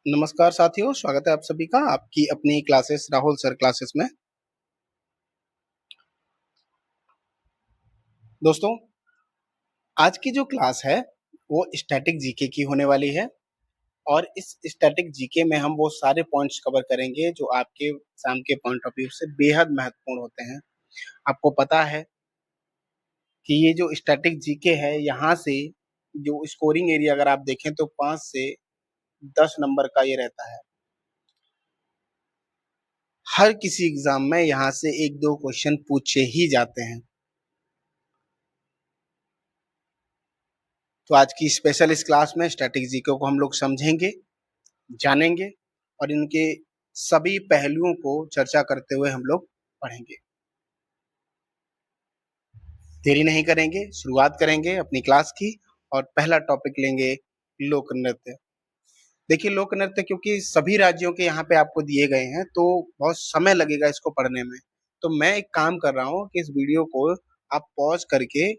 नमस्कार साथियों, स्वागत है आप सभी का आपकी अपनी क्लासेस राहुल सर क्लासेस में। दोस्तों, आज की जो क्लास है वो स्टैटिक जीके की होने वाली है और इस स्टैटिक जीके में हम वो सारे पॉइंट्स कवर करेंगे जो आपके एग्जाम के पॉइंट ऑफ व्यू से बेहद महत्वपूर्ण होते हैं। आपको पता है कि ये जो स्टैटिक जीके है यहाँ से जो स्कोरिंग एरिया अगर आप देखें तो 5 से 10 नंबर का ये रहता है। हर किसी एग्जाम में यहाँ से 1-2 क्वेश्चन पूछे ही जाते हैं। तो आज की स्पेशल इस क्लास में स्टैटिक जीके को हम लोग समझेंगे, जानेंगे और इनके सभी पहलुओं को चर्चा करते हुए हम लोग पढ़ेंगे। देरी नहीं करेंगे, शुरुआत करेंगे अपनी क्लास की और पहला टॉपिक लेंगे लोक नृत्य। देखिए, लोक नृत्य क्योंकि सभी राज्यों के यहाँ पे आपको दिए गए हैं तो बहुत समय लगेगा इसको पढ़ने में। तो मैं एक काम कर रहा हूँ कि इस वीडियो को आप पॉज करके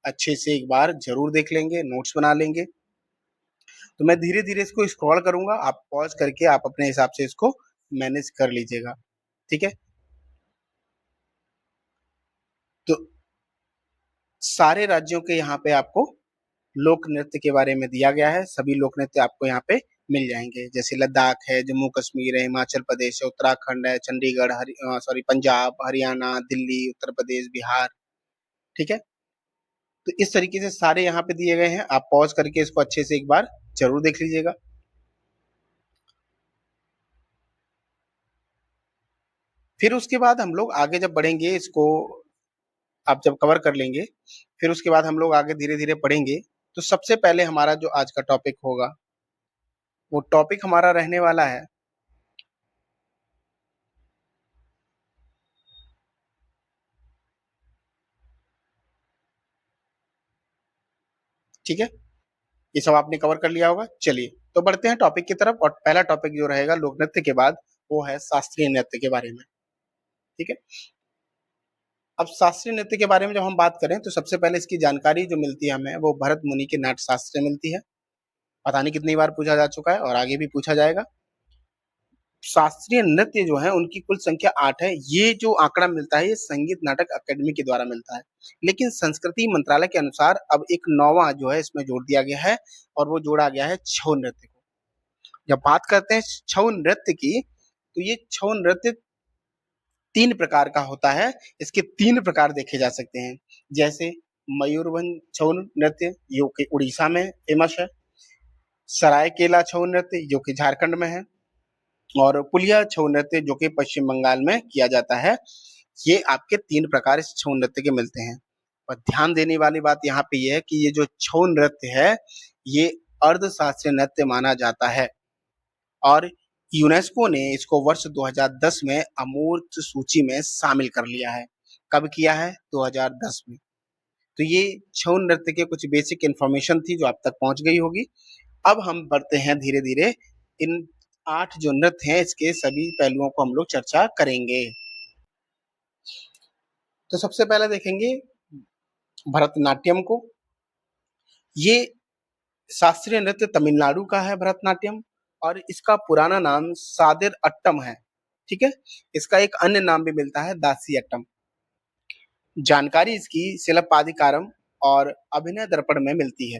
अच्छे से एक बार जरूर देख लेंगे, नोट्स बना लेंगे। तो मैं धीरे-धीरे इसको स्क्रॉल करूँगा, आप पॉज़ करके आप अपने हिसाब से इसको मैनेज कर लीजिएगा, ठीक है? तो सारे राज्यों के यहाँ पे आपको लोक नृत्य के बारे में दिया गया है, सभी लोक नृत्य आपको यहाँ पे मिल जाएँगे। जैसे लद्दाख है, जम्मू-कश्मीर है, हिमाचल प्रदेश है, उत्तराखंड है, चंडीगढ़, पंजाब, हरियाणा, दिल्ली, उत्तर प्रदेश, बिहार, ठीक है? तो इस तरीके से सारे यहाँ पे दिए गए हैं, आप पॉज़ करके इसको अच्छे से एक बार ज़रूर देख लीजिएगा। फिर उसके बाद हम लोग आगे जब बढ़ेंगे इसको आप जब कवर कर लेंगे, फिर उसके बाद हम लोग आगे धीरे-धीरे पढ़ेंगे। तो सबसे पहले हमारा जो आज का टॉपिक होगा, वो टॉपिक हमारा रहने वाला है ठीक है? ये सब आपने कवर कर लिया होगा। चलिए, तो बढ़ते हैं टॉपिक की तरफ और पहला टॉपिक जो रहेगा लोक नृत्य के बाद, वो है शास्त्रीय नृत्य के बारे में, ठीक है? अब शास्त्रीय नृत्य के बारे में जब हम बात करें, तो सबसे पहले इसकी जानकारी जो मिलती है हमें, वो भरत मुनि के नाट्य शास्त्र से मिलती है। पता नहीं कितनी बार पूछा जा चुका है और आगे भी पूछा जाएगा। शास्त्रीय नृत्य जो है उनकी कुल संख्या 8 है। ये जो आंकड़ा मिलता है ये संगीत नाटक अकेडमी के द्वारा मिलता है। लेकिन संस्कृति मंत्रालय के अनुसार अब एक नौवां जो है इसमें जोड़ दिया गया है और वो जोड़ा गया है छऊ नृत्य को। जब बात करते हैं छऊ नृत्य की, तो ये छऊ नृत्य 3 प्रकार का होता है। इसके 3 प्रकार देखे जा सकते हैं। जैसे मयूरभंज छऊ नृत्य जो कि उड़ीसा में फेमस है, सरायकेला छऊ नृत्य जो कि झारखंड में है और पुलिया छऊ नृत्य जो कि पश्चिम बंगाल में किया जाता है। ये आपके 3 प्रकार इस छऊ नृत्य के मिलते हैं। और ध्यान देने वाली बात यहाँ पे ये है कि ये जो छऊ नृत्य है, ये अर्धशास्त्रीय नृत्य माना जाता है और यूनेस्को ने इसको वर्ष 2010 में अमूर्त सूची में शामिल कर लिया है। कब किया है? 2010 में। तो ये छऊ नृत्य के कुछ बेसिक इन्फॉर्मेशन थी जो आप तक पहुंच गई होगी। अब हम बढ़ते हैं धीरे-धीरे इन 8 जो नृत्य हैं इसके सभी पहलुओं को हम लोग चर्चा करेंगे। तो सबसे पहले देखेंगे भरतनाट्यम को। ये शास्त्रीय नृत्य तमिलनाडु का है भरतनाट्यम और इसका पुराना नाम सादिर अट्टम है, ठीक है? इसका एक अन्य नाम भी मिलता है दासी अट्टम। जानकारी इसकी शिलप्पादिकारम और अभिनय दर्पण में मिलती है।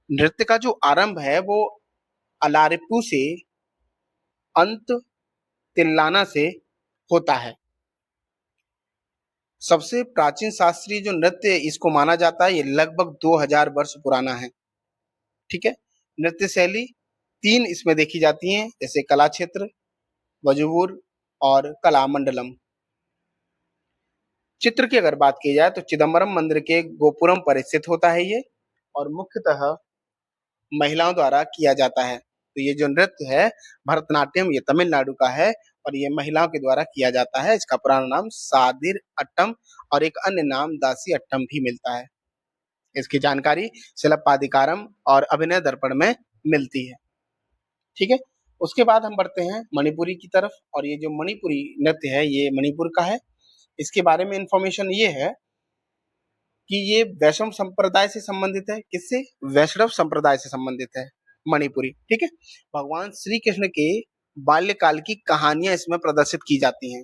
नृत्य का जो आरंभ है वो अलारिप्पू से अंत तिल्लाना से होता है। सबसे प्राचीन शास्त्रीय जो नृत्य इसको माना जाता है ये लगभग 2000 वर्ष पुराना है, ठीक है? नृत्य शैली 3 इसमें देखी जाती हैं, जैसे कला क्षेत्र, वजुवुर और कलामंडलम। चित्र की अगर बात की जाए तो चिदम्बरम मंदिर के गोपुरम पर स्थित होता है ये और मुख्यतः महिलाओं द्वारा किया जाता है। तो ये जो नृत्य है भरतनाट्यम, ये तमिलनाडु का है और ये महिलाओं के द्वारा किया जाता है। इसका पुराना नाम सादिर अट्टम और एक अन्य नाम दासी अट्टम भी मिलता है। इसकी जानकारी शिलप्पादिकारम और अभिनय दर्पण में मिलती है, ठीक है? उसके बाद हम बढ़ते हैं मणिपुरी की तरफ और ये जो मणिपुरी नृत्य है ये मणिपुर का है। इसके बारे में इंफॉर्मेशन ये है कि ये वैष्णव संप्रदाय से संबंधित है। किससे? वैष्णव संप्रदाय से संबंधित है। मणिपुरी। ठीक है, भगवान श्री कृष्ण के बाल्यकाल की कहानियां इसमें प्रदर्शित की जाती हैं।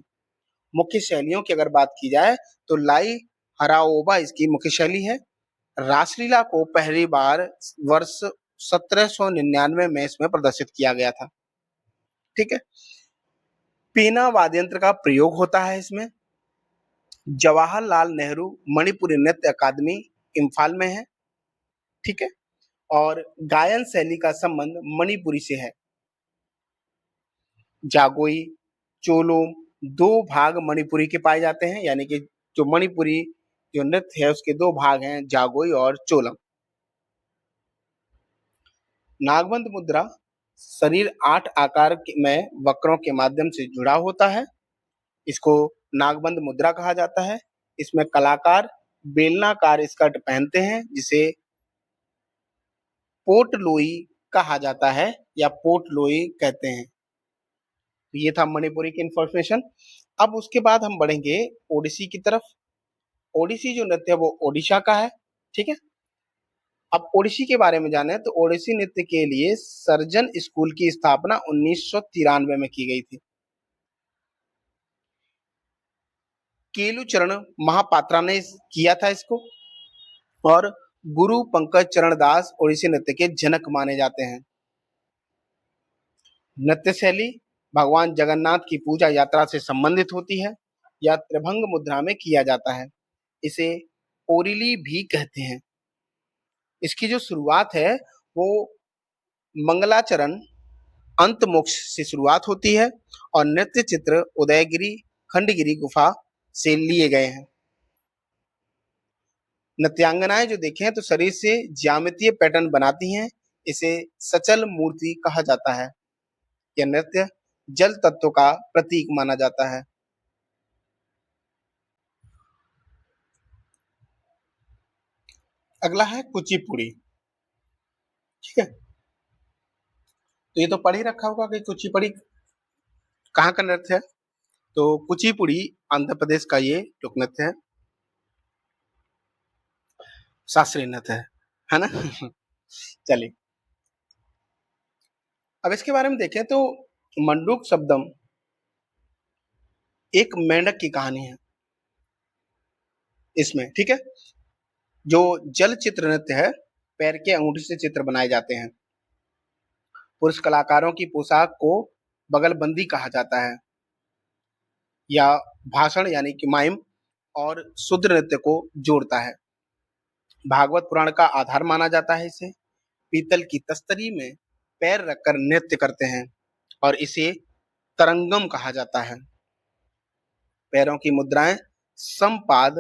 मुख्य शैलियों की अगर बात की जाए तो लाई हराओबा इसकी मुख्य शैली है। रासलीला को पहली बार वर्ष 1799 में इसमें प्रदर्शित किया गया था। ठीक है, पीना वाद्य यंत्र का प्रयोग होता है इसमें। जवाहरलाल नेहरू मणिपुरी नृत्य अकादमी इम्फाल में है। ठीक है, और गायन शैली का संबंध मणिपुरी से है। जागोई, चोलोम दो भाग मणिपुरी के पाए जाते हैं, यानी कि जो मणिपुरी जो नृत्य है उसके दो भाग हैं, जागोई और चोलम। नागबंध मुद्रा शरीर 8 आकार में वक्रों के माध्यम से जुड़ा होता है। इसको नागबंध मुद्रा कहा जाता है। इसमें कलाकार बेलनाकार स्कर्ट पहनते हैं जिसे पोटलोई कहा जाता है या पोटलोई कहते हैं। तो ये था मणिपुरी की इंफॉर्मेशन। अब उसके बाद हम बढ़ेंगे ओडिसी की तरफ। ओडिसी जो नृत्य है वो ओडिशा का है। ठीक है, अब ओडिसी के बारे में जाने तो ओडिसी नृत्य के लिए सर्जन स्कूल की स्थापना 1993 में की गई थी। केलुचरण महापात्रा ने किया था इसको, और गुरु पंकज चरण दास ओडिसी नृत्य के जनक माने जाते हैं। नृत्य शैली भगवान जगन्नाथ की पूजा यात्रा से संबंधित होती है या त्रिभंग मुद्रा में किया जाता है। इसे ओरिली भी कहते हैं। इसकी जो शुरुआत है वो मंगलाचरण अंत मोक्ष से शुरुआत होती है और नृत्य चित्र उदयगिरी खंडगिरी गुफा से लिए गए हैं। नृत्यांगनाएं जो देखें तो शरीर से ज्यामितीय पैटर्न बनाती हैं। इसे सचल मूर्ति कहा जाता है। यह नृत्य जल तत्व का प्रतीक माना जाता है। अगला है कुचिपुड़ी। ठीक है, तो ये तो पढ़ ही रखा होगा कि कुचिपुड़ी कहाँ का नृत्य है। तो कुचिपुड़ी आंध्र प्रदेश का ये लोक नृत्य है, शास्त्रीय नृत्य है ना। चलिए, अब इसके बारे में देखें तो मंडूक शब्दम एक मेंढक की कहानी है इसमें। ठीक है, जो जल चित्र नृत्य है, पैर के अंगूठे से चित्र बनाए जाते हैं। पुरुष कलाकारों की पोशाक को बगलबंदी कहा जाता है या भाषण यानी कि माइम और शुद्ध नृत्य को जोड़ता है। भागवत पुराण का आधार माना जाता है इसे। पीतल की तस्तरी में पैर रखकर नृत्य करते हैं और इसे तरंगम कहा जाता है। पैरों की मुद्राएं समपाद,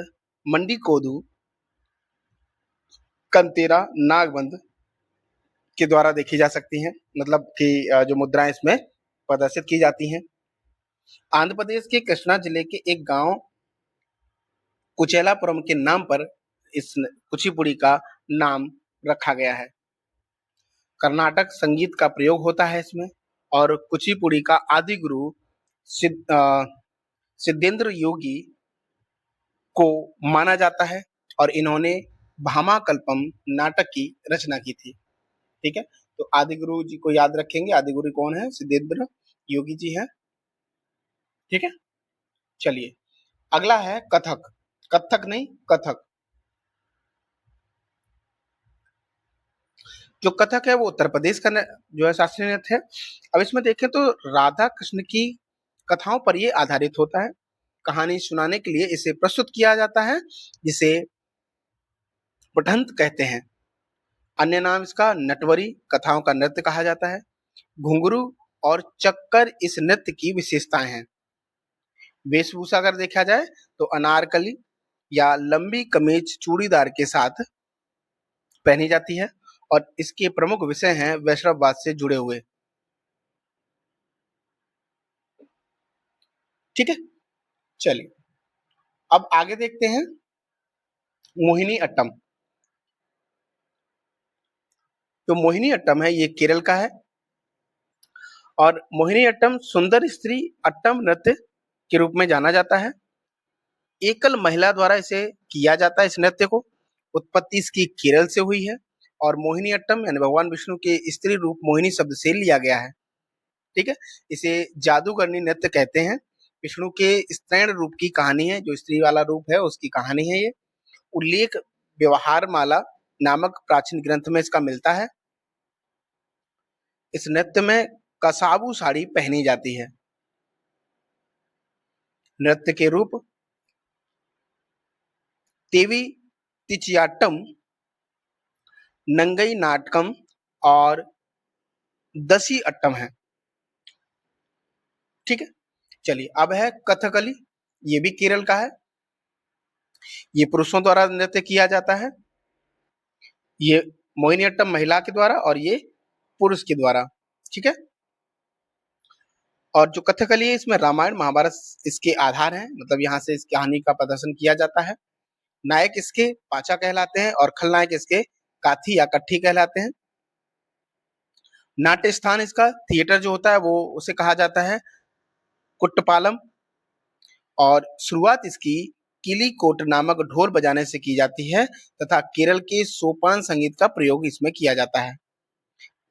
मंडी कोदू, कंतेरा, नागबंध के द्वारा देखी जा सकती हैं। मतलब कि जो मुद्राएं इसमें प्रदर्शित की जाती हैं। आंध्र प्रदेश के कृष्णा जिले के एक गांव कुचेलापुरम के नाम पर इस कुचिपुड़ी का नाम रखा गया है। कर्नाटक संगीत का प्रयोग होता है इसमें और कुचिपुड़ी का आदि गुरु सिद्धेंद्र योगी को माना जाता है और इन्होंने भामाकल्पम नाटक की रचना की थी। ठीक है, तो आदि गुरु जी को याद रखेंगे। आदि गुरु कौन है? सिद्धेंद्र योगी जी हैं। ठीक है, चलिए अगला है कथक। कथक नहीं, कथक। जो कथक है वो उत्तर प्रदेश का जो है शास्त्रीय नृत्य है। अब इसमें देखें तो राधा कृष्ण की कथाओं पर ये आधारित होता है। कहानी सुनाने के लिए इसे प्रस्तुत किया जाता है जिसे पठंत कहते हैं। अन्य नाम इसका नटवरी कथाओं का नृत्य कहा जाता है। घुंघरू और चक्कर इस नृत्य की विशेषताएं हैं। वेशभूषा अगर देखा जाए तो अनारकली या लंबी कमीज चूड़ीदार के साथ पहनी जाती है और इसके प्रमुख विषय हैं वैष्णववाद से जुड़े हुए। ठीक है, चलिए अब आगे देखते हैं मोहिनी अट्टम। तो मोहिनी अट्टम है ये केरल का है और मोहिनी अट्टम सुंदर स्त्री अट्टम नृत्य के रूप में जाना जाता है। एकल महिला द्वारा इसे किया जाता है। इस नृत्य को उत्पत्ति इसकी केरल से हुई है और मोहिनीअट्टम यानी भगवान विष्णु के स्त्री रूप मोहिनी शब्द से लिया गया है। ठीक है, इसे जादूगरनी नृत्य कहते हैं। विष्णु के स्त्रैण रूप की कहानी है, जो स्त्री वाला रूप है उसकी कहानी है ये। उल्लेख व्यवहार माला नामक प्राचीन ग्रंथ में इसका मिलता है। इस नृत्य में कसाबू साड़ी पहनी जाती है। नृत्य के रूप तेवी तिचियाट्टम, नंगई नाटकम और दसी अट्टम है। ठीक है, चलिए अब है कथकली। ये भी केरल का है। ये पुरुषों द्वारा नृत्य किया जाता है। ये मोहिनीअट्टम महिला के द्वारा और ये पुरुष के द्वारा। ठीक है, और जो कथकली है इसमें रामायण महाभारत इसके आधार हैं, मतलब यहाँ से इस कहानी का प्रदर्शन किया जाता है। नायक इसके पाचा कहलाते हैं और खलनायक इसके काथी या कट्ठी कहलाते हैं। नाट्य स्थान इसका थिएटर जो होता है वो उसे कहा जाता है कुट्टपालम, और शुरुआत इसकी किलीकोट नामक ढोल बजाने से की जाती है तथा केरल के सोपान संगीत का प्रयोग इसमें किया जाता है।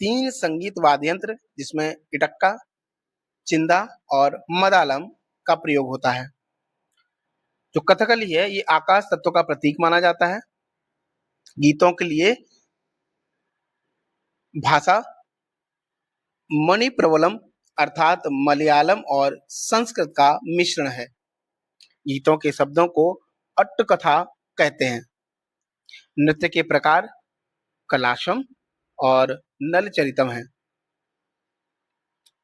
3 संगीत वाद्य यंत्र जिसमें इटक्का, चिंदा और मदालम का प्रयोग होता है। जो कथकली है ये आकाश तत्व का प्रतीक माना जाता है। गीतों के लिए भाषा मणिप्रवलम अर्थात मलयालम और संस्कृत का मिश्रण है। गीतों के शब्दों को अट्टकथा कहते हैं। नृत्य के प्रकार कलाशम और नलचरितम है।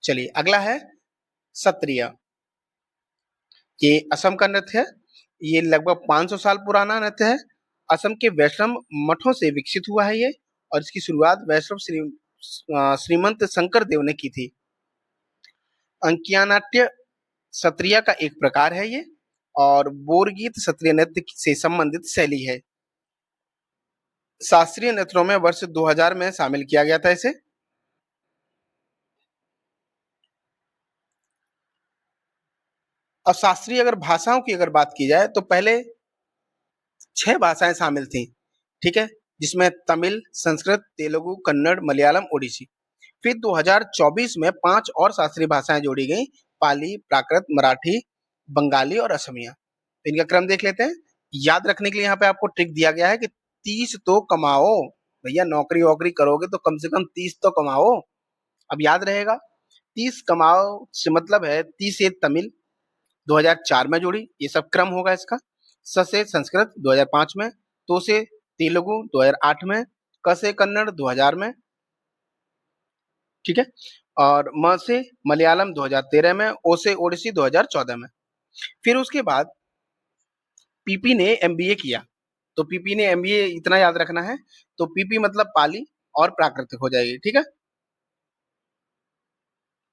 चलिए अगला है सत्रिय। ये असम का नृत्य है। ये लगभग 500 साल पुराना नृत्य है। असम के वैष्णव मठों से विकसित हुआ है ये, और इसकी शुरुआत वैष्णव श्रीमंत शंकर देव ने की थी। अंकिया नाट्य सत्रिया का एक प्रकार है ये, और बोरगीत सत्रिय नृत्य से संबंधित शैली है। शास्त्रीय नृत्यों में वर्ष 2000 में शामिल किया गया था इसे। और शास्त्रीय अगर भाषाओं की अगर बात की जाए तो पहले 6 भाषाएं शामिल थी। ठीक है, जिसमें तमिल, संस्कृत, तेलुगु, कन्नड़, मलयालम, ओडिसी। फिर 2024 में 5 और शास्त्रीय भाषाएं जोड़ी गई, पाली, प्राकृत, मराठी, बंगाली और असमिया। इनका क्रम देख लेते हैं। याद रखने के लिए यहाँ पे आपको ट्रिक दिया गया है कि 30 तो कमाओ भैया, नौकरी वोकरी करोगे तो कम से कम 30 तो कमाओ। अब याद रहेगा, 30 कमाओ से मतलब है 30 से तमिल 2004 में जुड़ी, ये सब क्रम होगा इसका। स से संस्कृत 2005 में, तो से तेलुगु 2008 में, क से कन्नड़ 2000 में। ठीक है, और म से मलयालम 2013 में, ओ से ओडिसी 2014 में। फिर उसके बाद पीपी ने एमबीए किया। तो पीपी ने एमबीए इतना याद रखना है, तो पीपी मतलब पाली और प्राकृतिक हो जाएगी। ठीक है,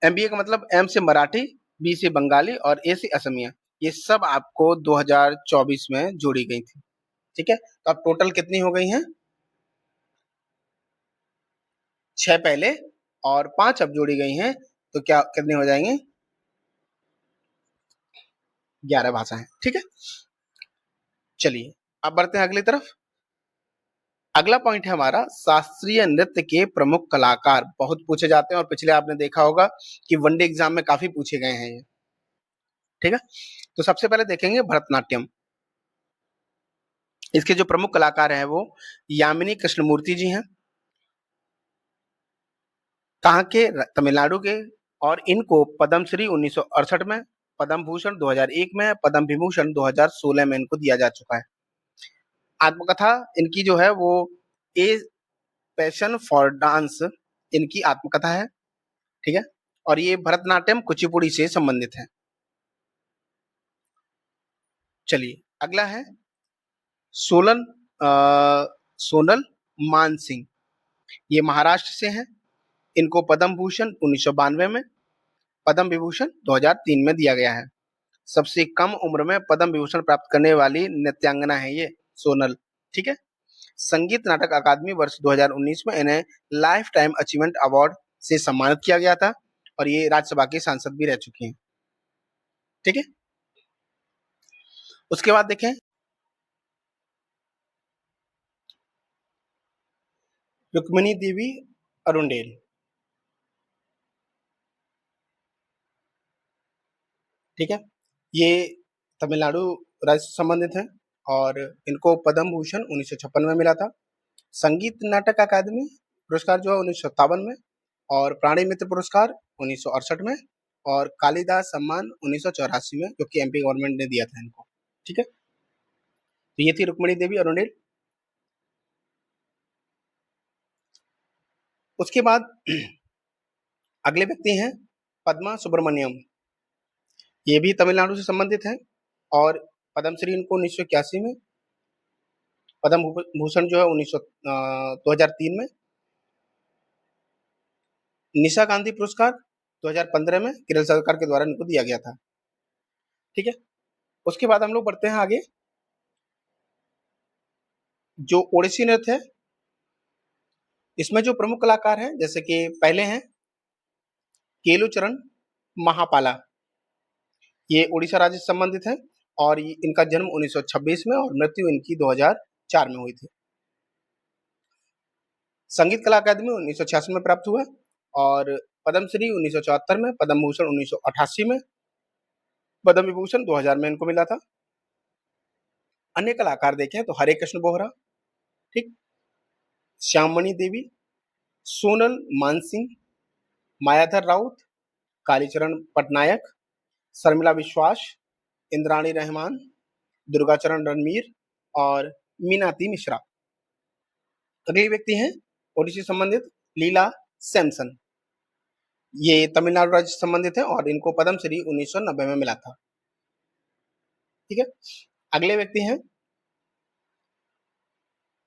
एमबीए का मतलब एम से मराठी, बी से बंगाली और ए से असमिया। ये सब आपको 2024 में जोड़ी गई थी। ठीक है, तो अब टोटल कितनी हो गई हैं? 6 पहले और 5 अब जोड़ी गई हैं, तो क्या कितनी हो जाएंगी? 11 भाषाएं। ठीक है, चलिए अब बढ़ते हैं अगली तरफ। अगला पॉइंट है हमारा शास्त्रीय नृत्य के प्रमुख कलाकार। बहुत पूछे जाते हैं और पिछले आपने देखा होगा कि वनडे एग्जाम में काफी पूछे गए हैं ये। ठीक है, तो सबसे पहले देखेंगे भरतनाट्यम। इसके जो प्रमुख कलाकार हैं वो यामिनी कृष्णमूर्ति जी हैं, कहाँ के? तमिलनाडु के। और इनको पद्मश्री 1968 में, पद्म भूषण 2001 में, पद्म विभूषण 2016 में इनको दिया जा चुका है। आत्मकथा इनकी जो है वो ए पैशन फॉर डांस इनकी आत्मकथा है। ठीक है, और ये भरतनाट्यम कुचिपुड़ी से संबंधित है। चलिए अगला है सोलन सोनल मान सिंह। ये महाराष्ट्र से हैं। इनको पद्म भूषण 1992 में, पद्म विभूषण 2003 में दिया गया है। सबसे कम उम्र में पद्म विभूषण प्राप्त करने वाली नृत्यांगना है ये सोनल। ठीक है, संगीत नाटक अकादमी वर्ष 2019 में इन्हें लाइफ टाइम अचीवमेंट अवार्ड से सम्मानित किया गया था, और ये राज्यसभा के सांसद भी रह चुके हैं। ठीक है, उसके बाद देखें, रुक्मिणी देवी अरुंडेल, ठीक है। ये तमिलनाडु राज्य से संबंधित हैं और इनको पद्म भूषण 1956 में मिला था। संगीत नाटक अकादमी पुरस्कार जो है 1957 में, और प्राणी मित्र पुरस्कार 1968 में, और कालिदास सम्मान 1984 में, जो कि एमपी गवर्नमेंट ने दिया था इनको, ठीक है। तो ये थी रुक्मिणी देवी अरुंडेल। उसके बाद अगले व्यक्ति हैं पद्मा सुब्रमण्यम। ये भी तमिलनाडु से संबंधित हैं और पद्मश्री इनको 1981 में, पद्म भूषण जो है 2003 में, निशा गांधी पुरस्कार 2015 में केरल सरकार के द्वारा इनको दिया गया था, ठीक है। उसके बाद हम लोग बढ़ते हैं आगे। जो ओडिसी नृत्य है, इसमें जो प्रमुख कलाकार हैं, जैसे कि पहले हैं केलुचरण महापाला। ये उड़ीसा राज्य से संबंधित है और इनका जन्म 1926 में और मृत्यु इनकी 2004 में हुई थी। संगीत कला अकादमी 1986 में प्राप्त हुआ और पद्मश्री 1974 में, पद्म भूषण 1988 में, पद्म विभूषण 2000 में इनको मिला था। अन्य कलाकार देखें तो हरे कृष्ण बोहरा, ठीक, श्याममणि देवी, सोनल मानसिंह, मायाधर राउत, कालीचरण पटनायक, शर्मिला विश्वास, इंद्राणी रहमान, दुर्गाचरण रणवीर और मीनाती मिश्रा। अगले व्यक्ति हैं ओडिसी संबंधित लीला सैमसन। ये तमिलनाडु राज्य से संबंधित है और इनको पद्मश्री 1990 में मिला था, ठीक है। अगले व्यक्ति हैं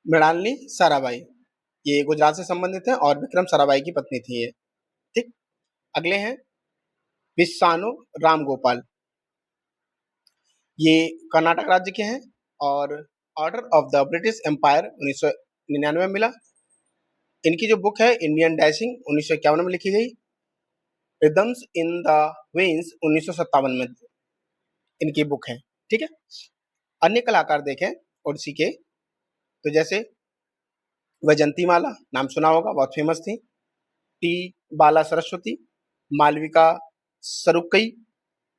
मृणालिनी साराभाई। ये गुजरात से संबंधित है और विक्रम साराभाई की पत्नी थी ये, ठीक। अगले हैं विश्वानो राम गोपाल। ये कर्नाटक राज्य के हैं और order of the British empire 1999 में मिला। इनकी जो बुक है इंडियन डैशिंग 1951 में लिखी गई, रिदम्स इन द वेन्स 1957 में इनकी बुक है, ठीक है। अन्य कलाकार देखें ओडिसी के तो जैसे वैजंती माला, नाम सुना होगा, बहुत फेमस थी, टी बाला सरस्वती, मालविका सरुकई,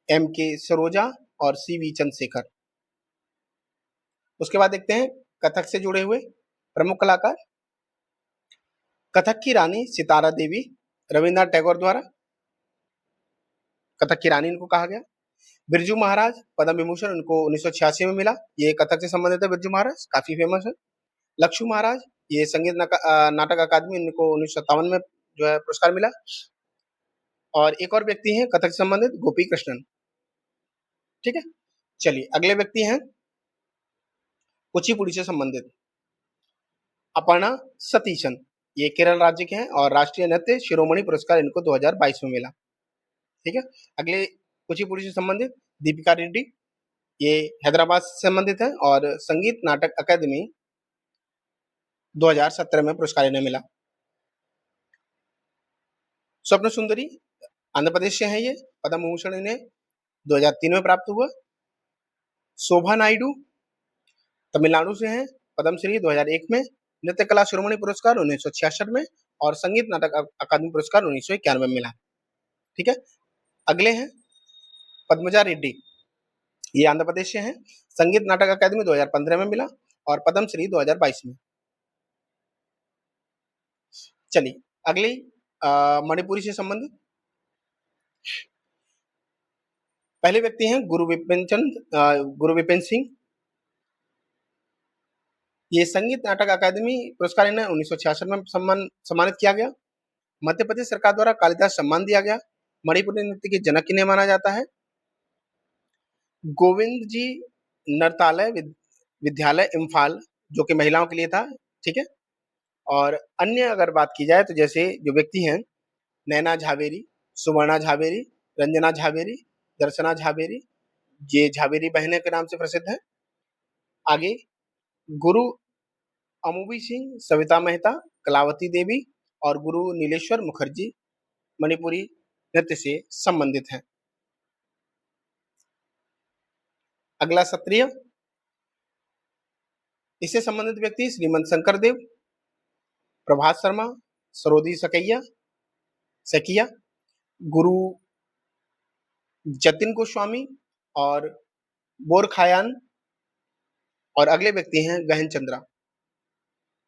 एम के सरोजा और सी वी चंद्रशेखर। उसके बाद देखते हैं कथक से जुड़े हुए प्रमुख कलाकार। कथक की रानी सितारा देवी, रविन्द्रनाथ टैगोर द्वारा कथक की रानी इनको कहा गया। बिरजू महाराज, पद्म विभूषण इनको 1986 में मिला। ये कथक से संबंधित है, बिरजू महाराज काफी फेमस है। लक्ष्मी महाराज, ये संगीत नाटक अकादमी, इनको 1957 में जो है पुरस्कार मिला। और एक और व्यक्ति हैं कथक से संबंधित गोपी कृष्णन, ठीक है। चलिए अगले व्यक्ति हैं कुचिपुड़ी से संबंधित अपर्णा सतीशन। ये केरल राज्य के हैं और राष्ट्रीय नृत्य शिरोमणि पुरस्कार इनको 2022 में मिला, ठीक है। अगले कुचिपुड़ी से संबंधित दीपिका रेड्डी, ये हैदराबाद से संबंधित है और संगीत नाटक अकादमी 2017 में पुरस्कार इन्हें मिला। स्वप्न सुंदरी आंध्र प्रदेश से हैं ये, पद्म भूषण इन्हें 2003 में प्राप्त हुआ। शोभा नायडू तमिलनाडु से हैं, पद्मश्री 2001 में, नृत्य कला शिरोमणि पुरस्कार 1966 में और संगीत नाटक अकादमी पुरस्कार 1991 में मिला, ठीक है। अगले हैं पद्मजा रेड्डी, ये आंध्र प्रदेश से हैं, संगीत नाटक अकादमी 2015 में मिला और पद्मश्री 2022 में। चलिए अगले मणिपुरी से संबंधित पहले व्यक्ति हैं गुरु विपिन सिंह। ये संगीत नाटक अकादमी पुरस्कार इन्हें 1966 में सम्मानित किया गया। मध्य प्रदेश सरकार द्वारा कालिदास सम्मान दिया गया। मणिपुरी नृत्य के जनक इन्हें माना जाता है। गोविंद जी नरतालय विद्यालय इम्फाल, जो कि महिलाओं के लिए था, ठीक है। और अन्य अगर बात की जाए तो जैसे जो व्यक्ति हैं नैना झावेरी, सुवर्णा झावेरी, रंजना झावेरी, दर्शना झावेरी, ये झावेरी बहने के नाम से प्रसिद्ध है। आगे गुरु अमूवी सिंह, सविता मेहता, कलावती देवी और गुरु नीलेश्वर मुखर्जी मणिपुरी नृत्य से संबंधित हैं। अगला सत्रिय, इससे संबंधित व्यक्ति श्रीमंत शंकर देव, प्रभात शर्मा, सरोदी सकिया, गुरु जतिन गोस्वामी और बोरखायान, और अगले व्यक्ति हैं गहन चंद्रा।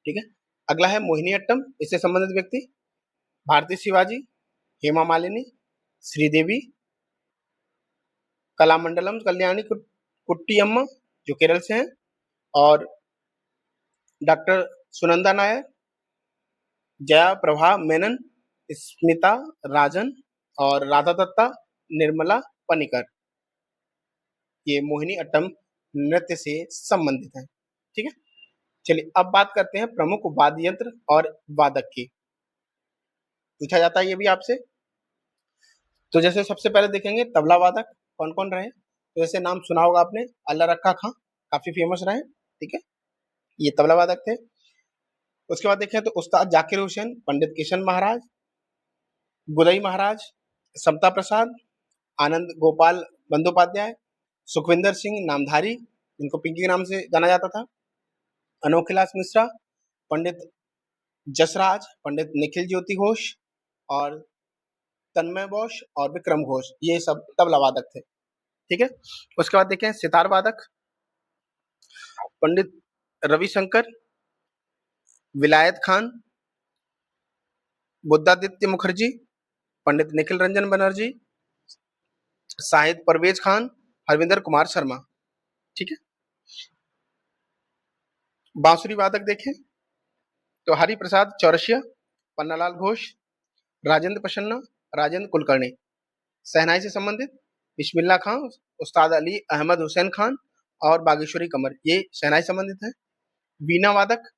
ठीक है। अगला है मोहिनीअट्टम, इससे संबंधित व्यक्ति भारती शिवाजी, हेमा मालिनी, श्रीदेवी, कलामंडलम कल्याणी कुट्टियम्मा जो केरल से हैं, और डॉक्टर सुनंदा नायर, जया प्रभा मेनन, स्मिता राजन और राधा दत्ता, निर्मला पनिकर। ये मोहिनी अट्टम नृत्य से संबंधित है। ठीक है। चलिए अब बात करते हैं प्रमुख वाद्य यंत्र और वादक की। पूछा जाता है ये भी आपसे। तो जैसे सबसे पहले देखेंगे तबला वादक कौन कौन रहे। तो जैसे नाम सुना होगा आपने, अल्लाह रखा खां, काफी फेमस रहे। ठीक है, ये तबला वादक थे। उसके बाद देखें तो उस्ताद जाकिर हुसैन, पंडित किशन महाराज, गुलई महाराज, समता प्रसाद, आनंद गोपाल बंदोपाध्याय, सुखविंदर सिंह नामधारी, इनको पिंकी के नाम से जाना जाता था, अनोखिलास मिश्रा, पंडित जसराज, पंडित निखिल ज्योति घोष और तन्मय घोष और विक्रम घोष, ये सब तबला वादक थे। ठीक है। उसके बाद देखें सितार वादक, पंडित रविशंकर, विलायत खान, बुद्धादित्य मुखर्जी, पंडित निखिल रंजन बनर्जी, शाहिद परवेज खान, हरविंदर कुमार शर्मा। ठीक है। बांसुरी वादक देखें तो हरि प्रसाद चौरसिया, पन्नालाल घोष, राजेंद्र प्रसन्ना, राजेंद्र कुलकर्णी। शहनाई से संबंधित बिस्मिल्लाह खान, उस्ताद अली अहमद हुसैन खान और बागेश्वरी कमर, ये शहनाई संबंधित है। वीणा वादक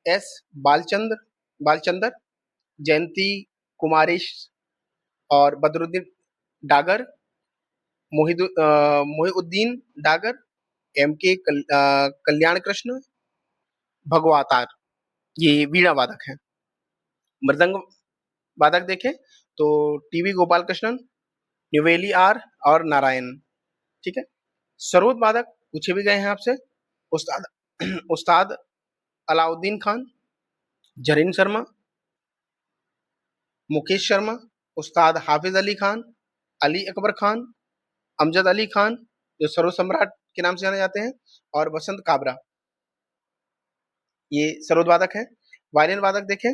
एस बालचंदर, जयंती कुमारेश और बदरुद्दीन डागर, मोहिउद्दीन डागर, एम के कल्याण कृष्ण, भगवातार, ये वीणा वादक है। मृदंग वादक देखें तो टीवी गोपाल कृष्णन, निवेली आर और नारायण। ठीक है। सरोद वादक पूछे भी गए हैं आपसे, उस्ताद उस्ताद अलाउद्दीन खान, जरीन शर्मा, मुकेश शर्मा, उस्ताद हाफिज अली खान, अली अकबर खान, अमजद अली खान जो सरोद सम्राट के नाम से जाने जाते हैं, और वसंत काबरा, ये सरोद वादक है। वायलिन वादक देखें,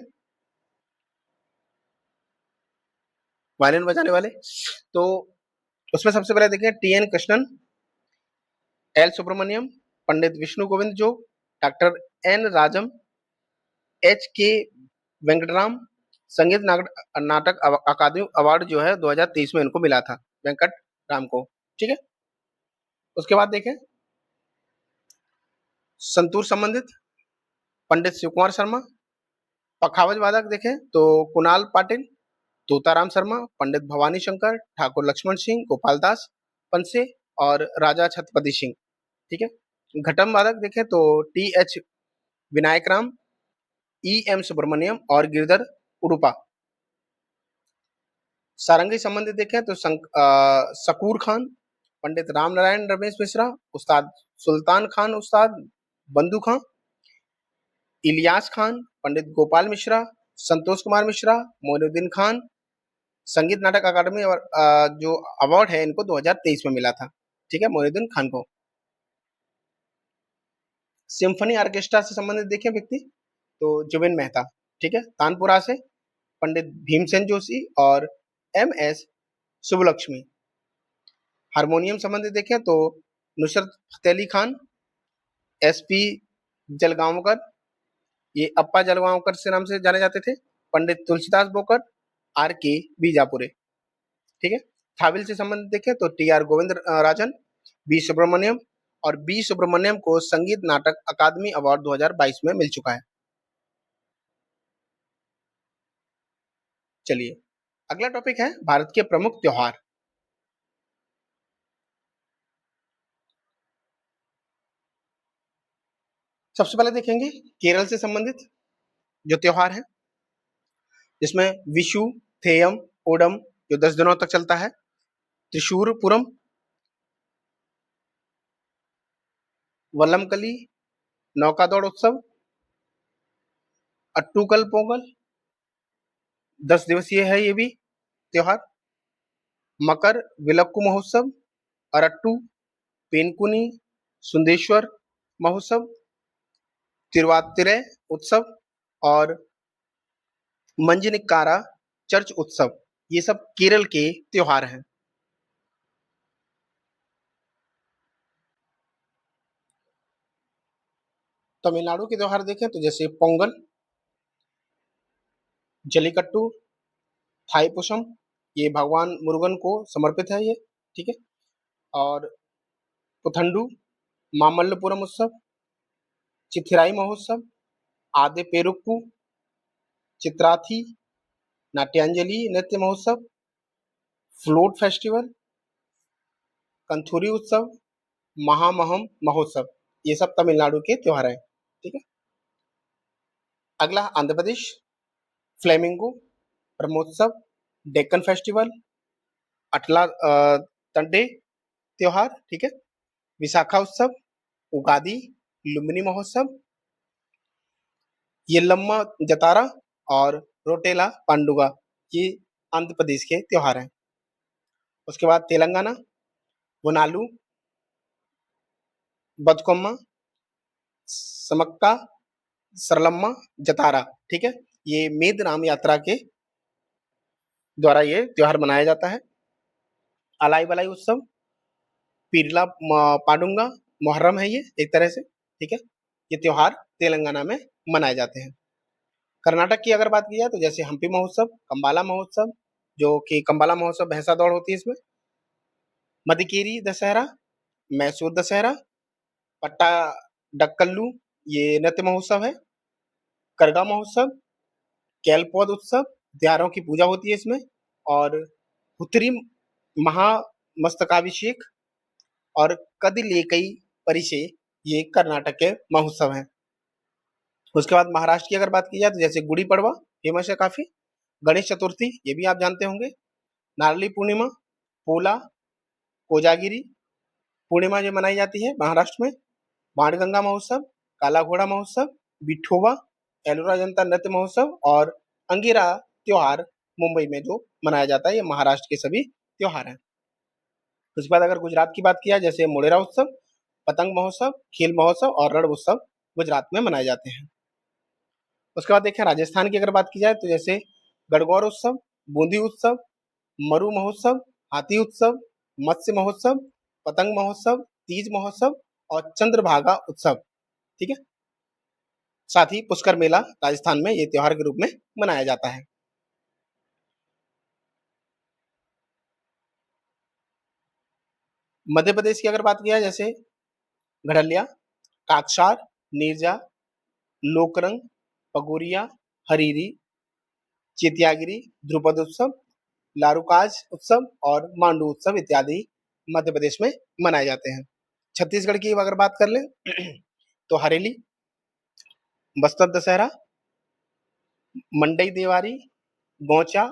वायलिन बजाने वाले तो उसमें सबसे पहले देखें T N Krishnan, L Subramaniam, Pandit Vishnu Govind जो, डॉक्टर एन राजम, एच के वेंकटराम। संगीत नाटक अकादमी अवार्ड जो है 2023 में इनको मिला था, वेंकट राम को। ठीक है। उसके बाद देखें संतूर संबंधित पंडित शिव कुमार शर्मा। पखावज वादक देखें तो कुणाल पाटिल, तोताराम शर्मा, पंडित भवानी शंकर, ठाकुर लक्ष्मण सिंह, गोपाल दास पंसे और राजा छत्रपति सिंह। ठीक है। घटम वादक देखें तो T H Vinayak Ram, E M Subramaniam और गिरधर उडुपा। सारंगी संबंधित देखें तो शकूर खान, पंडित राम नारायण रमेश मिश्रा, उस्ताद सुल्तान खान, उस्ताद बंधु खां, इलियास खान, पंडित गोपाल मिश्रा, संतोष कुमार मिश्रा, मोइनुद्दीन खान। संगीत नाटक अकादमी जो अवार्ड है इनको 2023 में मिला था। ठीक है, मोइनुद्दीन खान को। सिम्फनी ऑर्केस्ट्रा से संबंधित देखें व्यक्ति तो जुबिन मेहता। ठीक है। तानपुरा से पंडित भीमसेन जोशी और एम एस सुबलक्ष्मी। हारमोनियम संबंधित देखें तो नुसरत फतेह अली खान, एस पी जलगांवकर, ये अप्पा जलगांवकर से नाम से जाने जाते थे, पंडित तुलसीदास बोकर, आर के बीजापुरे। ठीक है। थाविल से संबंधित देखें तो टी आर गोविंद राजन, बी सुब्रमण्यम, और बी सुब्रमण्यम को संगीत नाटक अकादमी अवार्ड 2022 में मिल चुका है। चलिए अगला टॉपिक है भारत के प्रमुख त्योहार। सबसे पहले देखेंगे केरल से संबंधित जो त्योहार है, जिसमें विशु, थेयम, ओडम जो 10 दिनों तक चलता है, त्रिशूरपुरम, वल्लमकली, नौका दौड़ उत्सव, अट्टूकल पोंगल 10 दिवसीय है ये भी त्योहार। मकर विलक्कू महोत्सव, अरट्टू, पेनकुनी, सुंदेश्वर महोत्सव, तिरुवातिरै उत्सव और मंजनिक्कारा चर्च उत्सव, ये सब केरल के त्योहार हैं। तमिलनाडु के त्योहार देखें तो जैसे पोंगल, जलीकट्टू, थाईपुसम, ये भगवान मुरुगन को समर्पित है ये, ठीक है। और पुथंडू, मामल्लपुरम उत्सव, चिथिराई महोत्सव, आदे पेरुक्कू, चित्राथी, नाट्यांजलि नृत्य महोत्सव, फ्लोट फेस्टिवल, कंथुरी उत्सव, महामहम महोत्सव, ये सब तमिलनाडु के त्योहार हैं, ठीक है। अगला आंध्र प्रदेश, फ्लेमिंगो, ब्रह्मोत्सव, डेक्कन फेस्टिवल, अटला तंडे त्योहार, ठीक है। विशाखा उत्सव, उगादी, लुम्बिनी महोत्सव, येल्लम्मा जतारा और रोटेला पांडुगा, ये आंध्र प्रदेश के त्योहार हैं। उसके बाद तेलंगाना, वनालू, बतुकम्मा, समक्का, सरलम्मा, जतारा, ठीक है। ये मेद नाम यात्रा के द्वारा ये त्योहार मनाया जाता है। अलाई बलाई उत्सव, पीरला पाडुंगा, मुहर्रम है ये एक तरह से, ठीक है। ये त्योहार तेलंगाना में मनाए जाते हैं। कर्नाटक की अगर बात की जाए तो जैसे हम्पी महोत्सव, कंबाला महोत्सव, जो कि कंबाला महोत्सव भैंसा दौड़ होती है इसमें, मदिकेरी दशहरा, मैसूर दशहरा, पट्टा डक्कल्लू, ये नृत्य महोत्सव है। करगा महोत्सव, कैलपौद उत्सव, त्योहारों की पूजा होती है इसमें। और हुतरी महामस्तकाभिषेक और कदिलेकई परिचे, ये कर्नाटक के महोत्सव हैं। उसके बाद महाराष्ट्र की अगर बात की जाए तो जैसे गुड़ी पड़वा फेमस है काफी, गणेश चतुर्थी ये भी आप जानते होंगे, नारली पूर्णिमा, पोला, कोजागिरी पूर्णिमा जो मनाई जाती है महाराष्ट्र में, बाणगंगा महोत्सव, काला घोड़ा महोत्सव, बिठोबा, एलोरा जनता नृत्य महोत्सव और अंगिरा त्योहार मुंबई में जो मनाया जाता है, ये महाराष्ट्र के सभी त्योहार हैं। उसके बाद अगर गुजरात की बात किया जैसे मोडेरा उत्सव, पतंग महोत्सव, खेल महोत्सव और रण उत्सव गुजरात में मनाए जाते हैं। उसके बाद देखें राजस्थान की अगर बात की जाए तो जैसे गणगौर उत्सव, बूंदी उत्सव, मरु महोत्सव, हाथी उत्सव, मत्स्य महोत्सव, पतंग महोत्सव, तीज महोत्सव और चंद्रभागा उत्सव, ठीक है। साथ ही पुष्कर मेला राजस्थान में ये त्योहार के रूप में मनाया जाता है। मध्य प्रदेश की अगर बात किया जैसे घड़लिया, काकसार, नीरजा, लोकरंग, पगोरिया, हरीरी, चेतियागिरी, ध्रुपद उत्सव, लारूकाज उत्सव और मांडू उत्सव इत्यादि मध्य प्रदेश में मनाए जाते हैं। छत्तीसगढ़ की अगर बात कर लें तो हरेली, बस्तर दशहरा, मंडई देवारी, गौचा,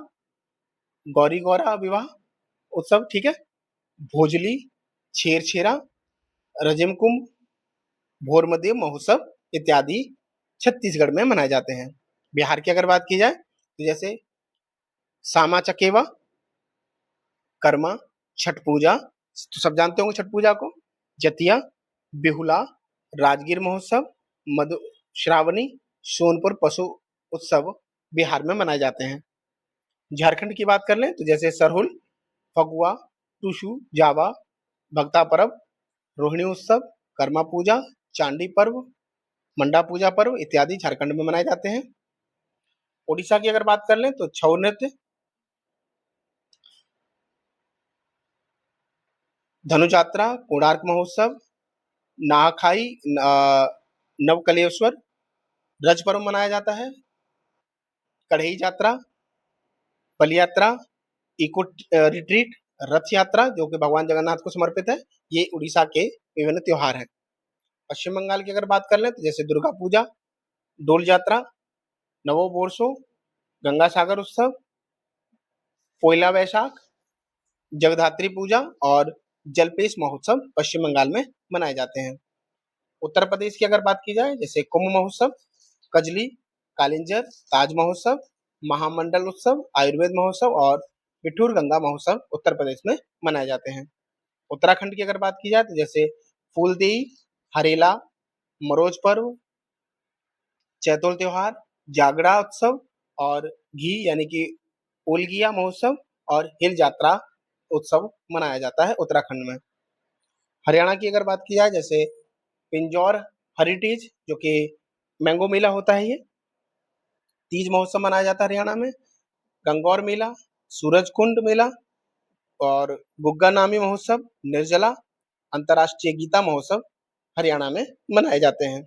गौरी गौरा विवाह उत्सव, ठीक है। भोजली, छेरछेरा, रजिम कुंभ, भोरमदेव महोत्सव इत्यादि छत्तीसगढ़ में मनाए जाते हैं। बिहार की अगर बात की जाए तो जैसे सामा चकेवा, कर्मा, छठ पूजा, तो सब जानते होंगे छठ पूजा को, जतिया, बिहुला, राजगीर महोत्सव, मधु श्रावणी, सोनपुर पशु उत्सव बिहार में मनाए जाते हैं। झारखंड की बात कर लें तो जैसे सरहुल, फगुआ, टुसु, जावा, भक्ता पर्व, रोहिणी उत्सव, कर्मा पूजा, चांडी पर्व, मंडा पूजा पर्व इत्यादि झारखंड में मनाए जाते हैं। ओडिशा की अगर बात कर लें तो छऊ नृत्य, धनु यात्रा, कोणार्क महोत्सव, नहाखाई, नवकलेश्वर, रज पर्व मनाया जाता है। कढ़ई यात्रा, बलि यात्रा, इको रिट्रीट, रथ यात्रा जो कि भगवान जगन्नाथ को समर्पित है, ये उड़ीसा के विभिन्न त्योहार हैं। पश्चिम बंगाल की अगर बात कर लें तो जैसे दुर्गा पूजा, डोल यात्रा, नवो बोरसो, गंगा सागर उत्सव, पोइला वैशाख, जगधात्री पूजा और जलपेश महोत्सव पश्चिम बंगाल में मनाए जाते हैं। उत्तर प्रदेश की अगर बात की जाए जैसे कुंभ महोत्सव, कजली, कालिंजर, ताज महोत्सव, महामंडल उत्सव, आयुर्वेद महोत्सव और बिठूर गंगा महोत्सव उत्तर प्रदेश में मनाए जाते हैं। उत्तराखंड की अगर बात की जाए तो जैसे फूलदेई, हरेला, मरोज पर्व, चैतोल त्योहार, जागरा उत्सव और घी यानी कि ओलगिया महोत्सव और हिल यात्रा उत्सव मनाया जाता है उत्तराखंड में। हरियाणा की अगर बात की जाए जैसे पिंजौर हेरिटेज जो कि मैंगो मेला होता है, ये तीज महोत्सव मनाया जाता है हरियाणा में। गंगौर मेला, सूरजकुंड मेला और गुग्गा नामी महोत्सव, निर्जला, अंतर्राष्ट्रीय गीता महोत्सव हरियाणा में मनाए जाते हैं।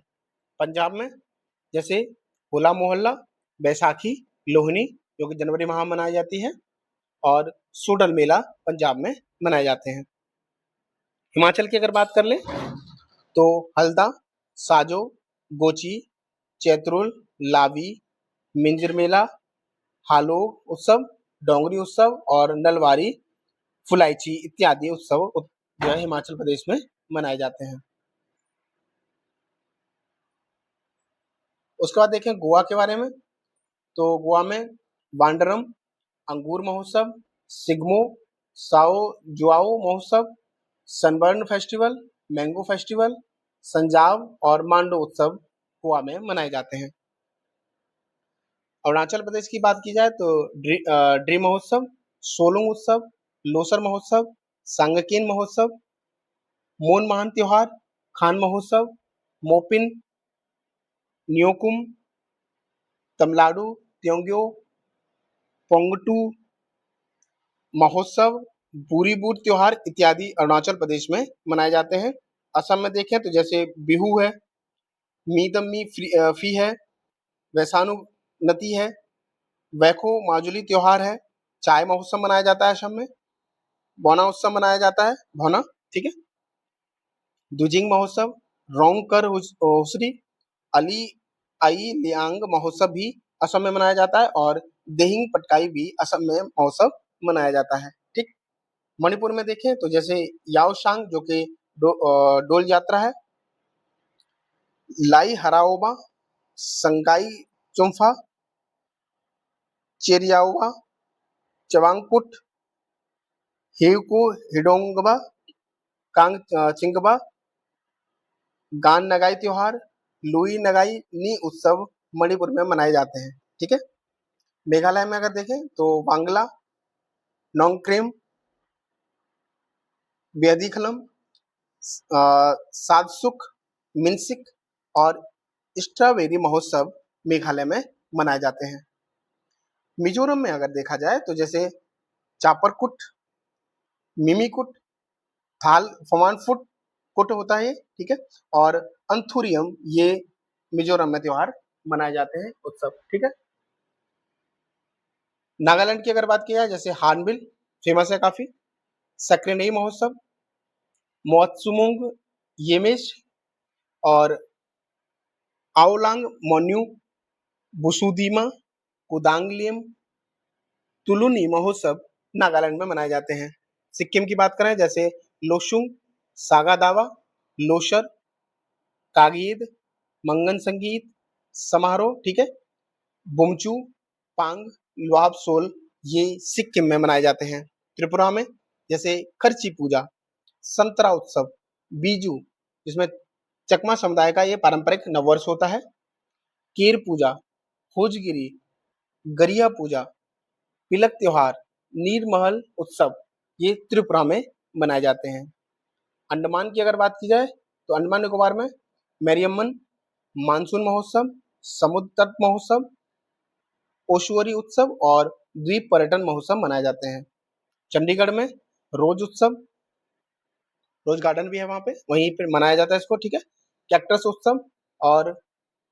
पंजाब में जैसे होला मोहल्ला, बैसाखी, लोहनी जो कि जनवरी माह में मनाई जाती है और सोडल मेला पंजाब में मनाए जाते हैं। हिमाचल की अगर बात कर ले तो हल्दा, साजो, गोची, चैत्रुल, लावी, मिंजर मेला, हालोग उत्सव, डोंगरी उत्सव और नलवारी फुलाइची इत्यादि उत्सव जो है हिमाचल प्रदेश में मनाए जाते हैं। उसके बाद देखें गोवा के बारे में, तो गोवा में वांडरम, अंगूर महोत्सव, सिग्मो, साओ जुआओ महोत्सव, सनबर्न फेस्टिवल, मैंगो फेस्टिवल, संजाव और मांडो उत्सव गोवा में मनाए जाते हैं। अरुणाचल प्रदेश की बात की जाए तो ड्रीम महोत्सव, सोलुंग उत्सव, लोसर महोत्सव, सांगकेन महोत्सव, मोन महान त्योहार, खान महोत्सव, मोपिन, न्योकुम, तमिलनाडु, त्योंग्यो, पोंगटू महोत्सव, बुरीबूर त्योहार इत्यादि अरुणाचल प्रदेश में मनाए जाते हैं। असम में देखें तो जैसे बिहू है, मीदम्मी फी है, वैसानु नती है, वैखो माजुली त्योहार है, चाय महोत्सव मनाया जाता है असम में, बौना उत्सव मनाया जाता है भौना, ठीक है, दुजिंग महोत्सव, रोंगकर हुसरी, अली आई लियांग महोत्सव भी असम में मनाया जाता है और देहिंग पटकाई भी असम में महोत्सव मनाया जाता है। ठीक, मणिपुर में देखें तो जैसे याओशांग जो कि डोल यात्रा है, लाई हराओबा, संगाई चुम्फा, चेरियाओबा, चवांगपुट, हेवको हिडोंगबा, कांग चिंगबा, गान नगाई त्योहार, लुई नगाई नी उत्सव मणिपुर में मनाए जाते हैं। ठीक है, मेघालय में अगर देखें तो वांगला, नोंगक्रेम, बेदीखलम, सादसुक, मिनसिक और स्ट्रॉबेरी महोत्सव मेघालय में मनाए जाते हैं। मिजोरम में अगर देखा जाए तो जैसे चापरकुट, मिमीकुट, थाल फमानफुट कुट होता है ये, ठीक है, और अंथुरियम ये मिजोरम में त्योहार मनाए जाते हैं उत्सव। ठीक है, नागालैंड की अगर बात की जाए जैसे हार्नबिल फेमस है काफी, सक्रेनई महोत्सव, मोत्सुमुंग येमेश और आओलांग मोन्यू, बुसुदीमा, कुदांगलियम, तुलुनी महोत्सव नागालैंड में मनाए जाते हैं। सिक्किम की बात करें जैसे लोशुंग, सागा दावा, लोशर, कागीद, मंगन संगीत समारोह, ठीक है, बुमचू, पांग, लुआबसोल ये सिक्किम में मनाए जाते हैं। त्रिपुरा में जैसे खर्ची पूजा, संतरा उत्सव, बीजू जिसमें चकमा समुदाय का ये पारंपरिक नववर्ष होता है, केर पूजा, होजगिरी, गरिया पूजा, पिलक त्योहार, नीरमहल उत्सव ये त्रिपुरा में मनाए जाते हैं। अंडमान की अगर बात की जाए तो अंडमान निकोबार में मैरियम्मन, मानसून महोत्सव, समुद्र तट महोत्सव, ओशुअरी उत्सव और द्वीप पर्यटन महोत्सव मनाए जाते हैं। चंडीगढ़ में रोज उत्सव, रोज गार्डन भी है वहां पे, वहीं पे मनाया जाता है इसको, ठीक है, कैक्टस उत्सव और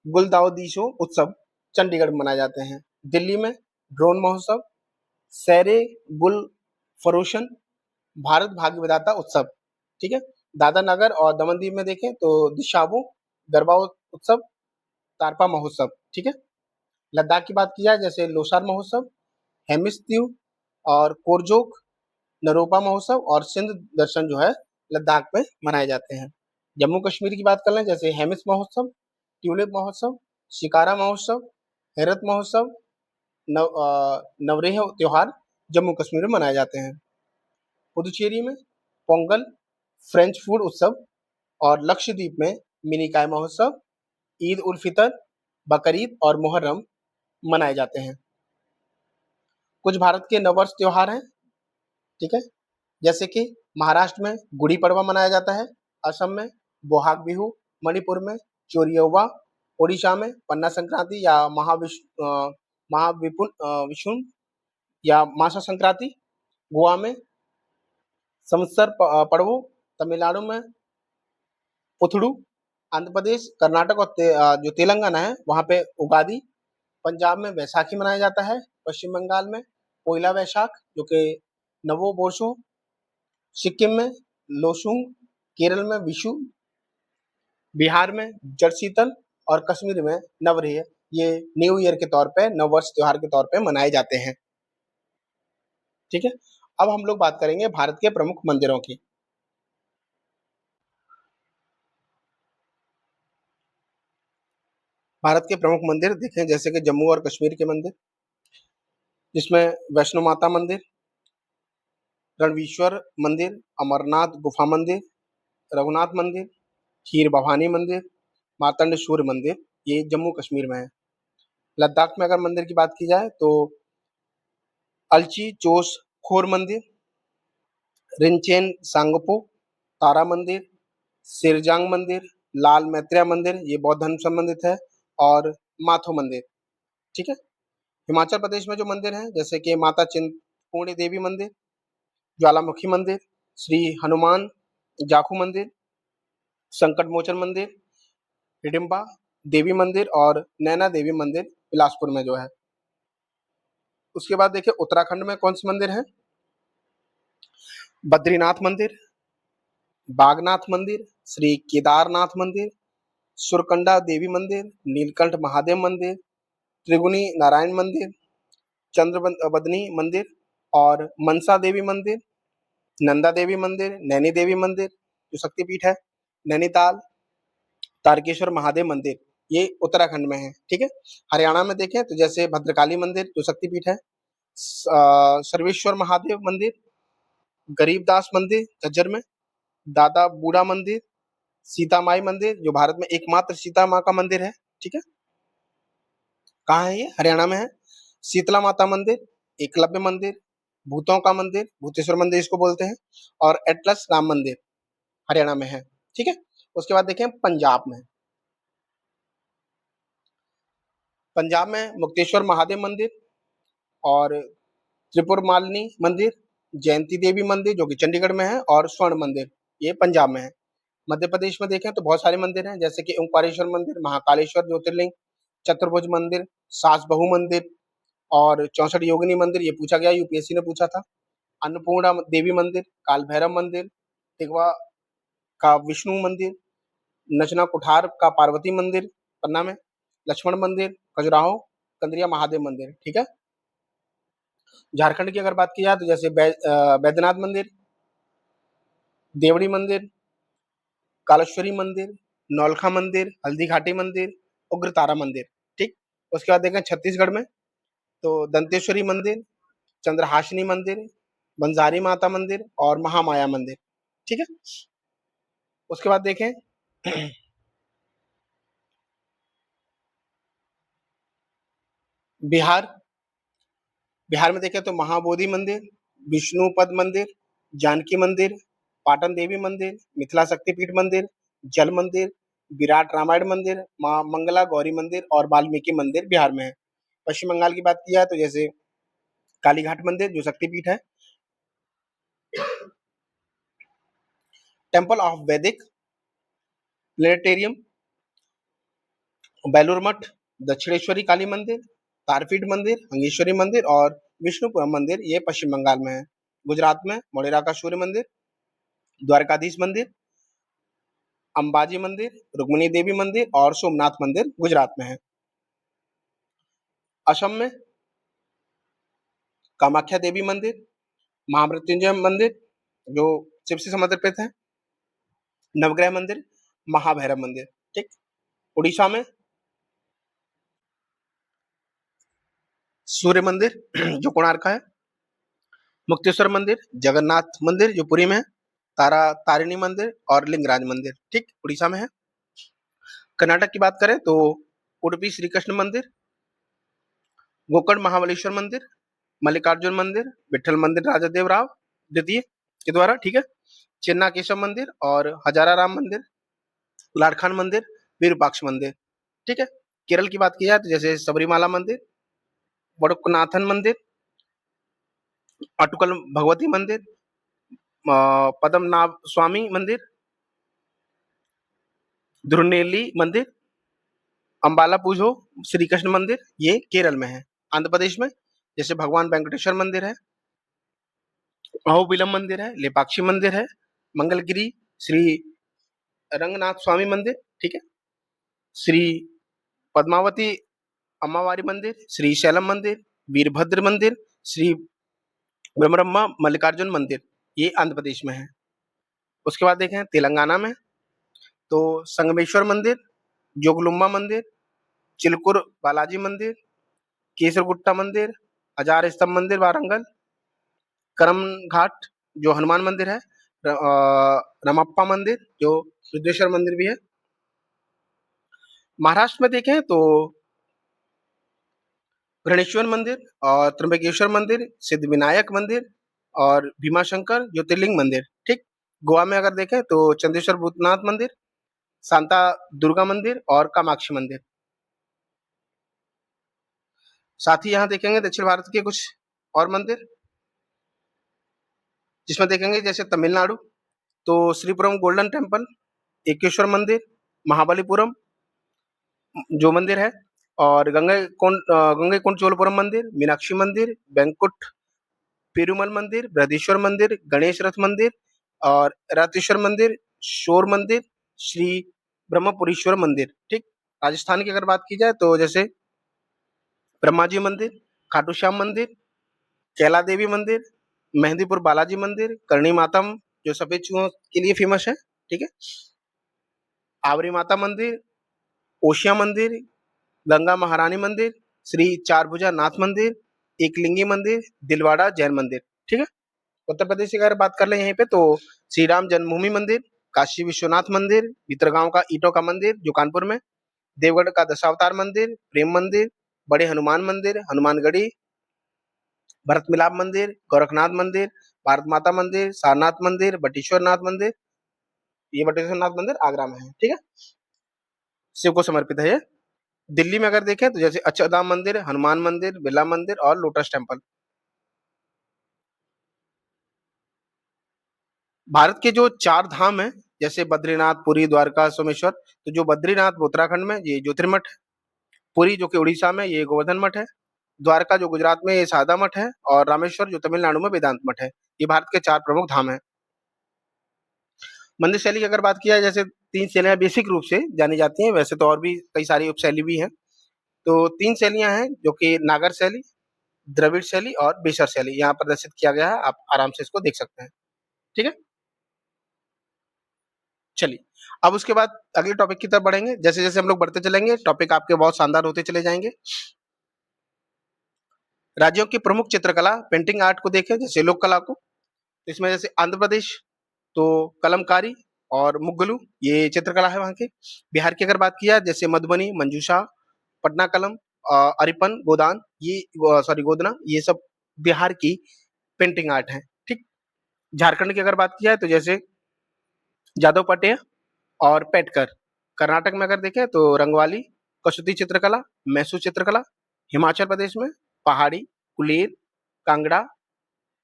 गुलदाउदीशो उत्सव चंडीगढ़ में मनाए जाते हैं। दिल्ली में ड्रोन महोत्सव, सैरे गुल फरोशन, भारत भाग्य विधाता उत्सव, ठीक है, दादर नगर और दमनदीप में देखें तो दिशाबू गरबा उत्सव, तारपा महोत्सव, ठीक है। लद्दाख की बात की जाए जैसे लोसार महोत्सव, हेमिस और कोरजोक नरोपा महोत्सव और सिंध दर्शन जो है लद्दाख में मनाए जाते हैं। जम्मू कश्मीर की बात कर लें जैसे हेमिस महोत्सव, ट्यूलिप महोत्सव, शिकारा महोत्सव, हेरत महोत्सव, नवरेह त्योहार जम्मू कश्मीर में मनाए जाते हैं। पुदुचेरी में पोंगल, फ्रेंच फूड उत्सव और लक्षद्वीप में मिनिकाय महोत्सव, ईद उल फितर, बकरीद और मुहर्रम मनाए जाते हैं। कुछ भारत के नववर्ष त्योहार हैं, ठीक है, जैसे कि महाराष्ट्र में गुड़ी पड़वा मनाया जाता है, असम में बोहाग बिहू, मणिपुर में चोरियौवा, ओडिशा में पन्ना संक्रांति या महाविषुन या मासा संक्रांति, गोवा में संवत्सर पड़वो, तमिलनाडु में पुथड़ू, आंध्र प्रदेश, कर्नाटक और जो तेलंगाना है वहाँ पे उगादि, पंजाब में वैसाखी मनाया जाता है, पश्चिम बंगाल में पोइला वैशाख जो कि नवो बोर्षो, सिक्किम में लोसूंग, केरल में विशु, बिहार में जड़ शीतल और कश्मीर में नवरेह, ये न्यू ईयर के तौर पे, नववर्ष त्योहार के तौर पे मनाए जाते हैं। ठीक है, अब हम लोग बात करेंगे भारत के प्रमुख मंदिरों की। भारत के प्रमुख मंदिर देखें जैसे कि जम्मू और कश्मीर के मंदिर, जिसमें वैष्णो माता मंदिर, रणवीश्वर मंदिर, अमरनाथ गुफा मंदिर, रघुनाथ मंदिर, खीर भवानी मंदिर, मार्तंड सूर्य मंदिर, ये जम्मू कश्मीर में है। लद्दाख में अगर मंदिर की बात की जाए तो अलची चोस खोर मंदिर, रिनचेन सांगपो, तारा मंदिर, सिरजांग मंदिर, लाल मैत्रेय मंदिर, ये बौद्ध धर्म संबंधित है, और माथो मंदिर। ठीक है, हिमाचल प्रदेश में जो मंदिर हैं जैसे कि माता चिंतपूर्णी देवी मंदिर, ज्वालामुखी मंदिर, श्री हनुमान जाखू मंदिर, संकट मोचन मंदिर, हिडिंबा देवी मंदिर और नैना देवी मंदिर बिलासपुर में जो है। उसके बाद देखिए उत्तराखंड में कौन से मंदिर हैं, बद्रीनाथ मंदिर, बागनाथ मंदिर, श्री केदारनाथ मंदिर, सुरकंडा देवी मंदिर, नीलकंठ महादेव मंदिर, त्रिगुणी नारायण मंदिर, चंद्रबदनी मंदिर और मनसा देवी मंदिर, नंदा देवी मंदिर, नैनी देवी मंदिर जो शक्तिपीठ है, नैनीताल, तारकेश्वर महादेव मंदिर, ये उत्तराखंड में है। ठीक है, हरियाणा में देखें तो जैसे भद्रकाली मंदिर जो शक्तिपीठ है, सर्वेश्वर महादेव मंदिर, गरीबदास मंदिर झज्जर में, दादा बूढ़ा मंदिर, सीता माई मंदिर जो भारत में एकमात्र सीता माँ का मंदिर है। ठीक है, कहाँ है ये, हरियाणा में है। शीतला माता मंदिर, एकलव्य मंदिर, भूतों का मंदिर, भूतेश्वर मंदिर इसको बोलते हैं, और एटलस राम मंदिर हरियाणा में है। ठीक है, उसके बाद देखें पंजाब में, पंजाब में मुक्तेश्वर महादेव मंदिर और त्रिपुर मालिनी मंदिर, जयंती देवी मंदिर जो कि चंडीगढ़ में है, और स्वर्ण मंदिर ये पंजाब में है। मध्य प्रदेश में देखें तो बहुत सारे मंदिर हैं जैसे कि ओंकारेश्वर मंदिर, महाकालेश्वर ज्योतिर्लिंग, चतुर्भुज मंदिर, सास बहू मंदिर और 64 योगिनी मंदिर, ये पूछा गया, यूपीएससी ने पूछा था। अन्नपूर्णा देवी मंदिर, काल भैरव मंदिर, तिगवा का विष्णु मंदिर, नचना कुठार का पार्वती मंदिर पन्ना में, लक्ष्मण मंदिर खजुराहो, कंदरिया महादेव मंदिर। ठीक है, झारखंड की अगर बात की जाए तो जैसे बैद्यनाथ मंदिर, देवड़ी मंदिर, कालेश्वरी मंदिर, नौलखा मंदिर, हल्दी घाटी मंदिर, उग्रतारा मंदिर। ठीक, उसके बाद देखें छत्तीसगढ़ में तो दंतेश्वरी मंदिर, चंद्रहासिनी मंदिर, बंजारी माता मंदिर और महामाया मंदिर। ठीक है, उसके बाद देखें बिहार, बिहार में देखें तो महाबोधि मंदिर, विष्णुपद मंदिर, जानकी मंदिर, पाटन देवी मंदिर, मिथिला शक्तिपीठ मंदिर, जल मंदिर, विराट रामायण मंदिर, माँ मंगला गौरी मंदिर और वाल्मीकि मंदिर बिहार में है। पश्चिम बंगाल की बात की जाए तो जैसे कालीघाट मंदिर जो शक्तिपीठ है, टेम्पल ऑफ वैदिक प्लेनेटेरियम, बेलूर मठ, दक्षिणेश्वरी काली मंदिर, तारपीठ मंदिर, अंगेश्वरी मंदिर और विष्णुपुरम मंदिर, ये पश्चिम बंगाल में है। गुजरात में मोढेरा का सूर्य मंदिर, द्वारकाधीश मंदिर, अंबाजी मंदिर, रुक्मिणी देवी मंदिर और सोमनाथ मंदिर गुजरात में है। असम में कामाख्या देवी मंदिर, महामृत्युंजय मंदिर जो शिव से समर्पित है, नवग्रह मंदिर, महाभैरव मंदिर। ठीक, उड़ीसा में सूर्य मंदिर जो कोणार्क का है, मुक्तेश्वर मंदिर, जगन्नाथ मंदिर जो पुरी में है, तारिणी मंदिर और लिंगराज मंदिर, ठीक, उड़ीसा में है। कर्नाटक की बात करें तो उडुपी श्री कृष्ण मंदिर, गोकर्ण महाबलेश्वर मंदिर, मल्लिकार्जुन मंदिर, विठल मंदिर राजा देव राव द्वितीय के द्वारा, ठीक है, चिन्ना केशव मंदिर और हजारा राम मंदिर, लाड़खान मंदिर, विरूपाक्ष मंदिर, ठीक है। केरल की बात की जाए तो जैसे सबरीमाला मंदिर, वडुकनाथन मंदिर, अटुकल भगवती मंदिर, पद्मनाभ स्वामी मंदिर, ध्रुनेली मंदिर, अंबाला पूजो श्री कृष्ण मंदिर, ये केरल में है। आंध्र प्रदेश में जैसे भगवान वेंकटेश्वर मंदिर है, अहोबिलम मंदिर है, लेपाक्षी मंदिर है, मंगलगिरी श्री रंगनाथ स्वामी मंदिर, ठीक है, श्री पद्मावती अम्मावारी मंदिर, श्री शैलम मंदिर, वीरभद्र मंदिर, श्री ब्रह्मरम्मा मल्लिकार्जुन मंदिर, ये आंध्र प्रदेश में है। उसके बाद देखें तेलंगाना में तो संगमेश्वर मंदिर, जोगलुम्बा मंदिर, चिलकुर बालाजी मंदिर, केसरगुट्टा मंदिर, हजार स्तंभ मंदिर वारंगल, करम घाट जो हनुमान मंदिर है, रमप्पा मंदिर जो सिद्धेश्वर मंदिर भी है। महाराष्ट्र में देखें तो गणेश्वर मंदिर और त्र्यंबकेश्वर मंदिर, सिद्ध विनायक मंदिर और भीमाशंकर ज्योतिर्लिंग मंदिर, ठीक। गोवा में अगर देखें तो चंदेश्वर भूतनाथ मंदिर, शांता दुर्गा मंदिर और कामाक्षी मंदिर। साथ ही यहाँ देखेंगे दक्षिण भारत के कुछ और मंदिर, जिसमें देखेंगे जैसे तमिलनाडु तो श्रीपुरम गोल्डन टेम्पल, एकेश्वर मंदिर, महाबलीपुरम जो मंदिर है, और गंगई कुंड चोलपुरम मंदिर, मीनाक्षी मंदिर, वेंकुट पेरुमल मंदिर, बृहदीश्वर मंदिर, गणेश रथ मंदिर और रातेश्वर मंदिर, शोर मंदिर, श्री ब्रह्मपुरीश्वर मंदिर, ठीक। राजस्थान की अगर बात की जाए तो जैसे ब्रह्मा जी मंदिर, खाटू श्याम मंदिर, कैला देवी मंदिर, मेहंदीपुर बालाजी मंदिर, करणी मातम जो सफेद चूहों के लिए फेमस है, ठीक है, आवरी माता मंदिर, ओशिया मंदिर, गंगा महारानी मंदिर, श्री चारभुजा नाथ मंदिर, एकलिंगी मंदिर, दिलवाड़ा जैन मंदिर, ठीक है। उत्तर प्रदेश की अगर बात कर लें यहीं पे तो श्री राम जन्मभूमि मंदिर, काशी विश्वनाथ मंदिर, भितरगांव का ईटों का मंदिर जो कानपुर में, देवगढ़ का दशावतार मंदिर, प्रेम मंदिर, बड़े हनुमान मंदिर, हनुमानगढ़ी, भरत मिलाप मंदिर, गोरखनाथ मंदिर, भारत माता मंदिर, सारनाथ मंदिर, बटेश्वर नाथ मंदिर, ये बटेश्वर नाथ मंदिर आगरा में है, ठीक है, शिव को समर्पित है ये। दिल्ली में अगर देखें तो जैसे अक्षरधाम मंदिर, हनुमान मंदिर, बिरला मंदिर और लोटस टेम्पल। भारत के जो चार धाम है जैसे बद्रीनाथ, पुरी, द्वारका, सोमेश्वर, तो जो बद्रीनाथ उत्तराखंड में ये ज्योतिर्मठ है, पुरी जो कि उड़ीसा में ये गोवर्धन मठ है, द्वारका जो गुजरात में ये शारदा मठ है और रामेश्वर जो तमिलनाडु में वेदांत मठ है। ये भारत के चार प्रमुख धाम है। मंदिर शैली की अगर बात किया जाए जैसे तीन शैलियां बेसिक रूप से जानी जाती हैं, वैसे तो और भी कई सारी उपशैली भी हैं। तो तीन शैलियां हैं जो कि नागर शैली, द्रविड़ शैली और बेसर शैली, यहाँ प्रदर्शित किया गया है, आप आराम से इसको देख सकते हैं, ठीक है। चलिए अब उसके बाद अगले टॉपिक की तरफ बढ़ेंगे। जैसे जैसे हम लोग बढ़ते चलेंगे टॉपिक आपके बहुत शानदार होते चले जाएंगे। राज्यों की प्रमुख चित्रकला पेंटिंग आर्ट को देखें, जैसे लोक कला को, इसमें जैसे आंध्र प्रदेश तो कलमकारी और मुगलू ये चित्रकला है वहाँ की। बिहार की अगर बात की जाए जैसे मधुबनी, मंजूषा, पटना कलम, अरिपन, गोदान, ये सॉरी गोदना, ये सब बिहार की पेंटिंग आर्ट है, ठीक। झारखंड की अगर बात की जाए तो जैसे जादव पटेल और पेटकर। कर्नाटक में अगर देखें तो रंगवाली, कसुती चित्रकला, मैसूर चित्रकला। हिमाचल प्रदेश में पहाड़ी, कुलेर, कांगड़ा,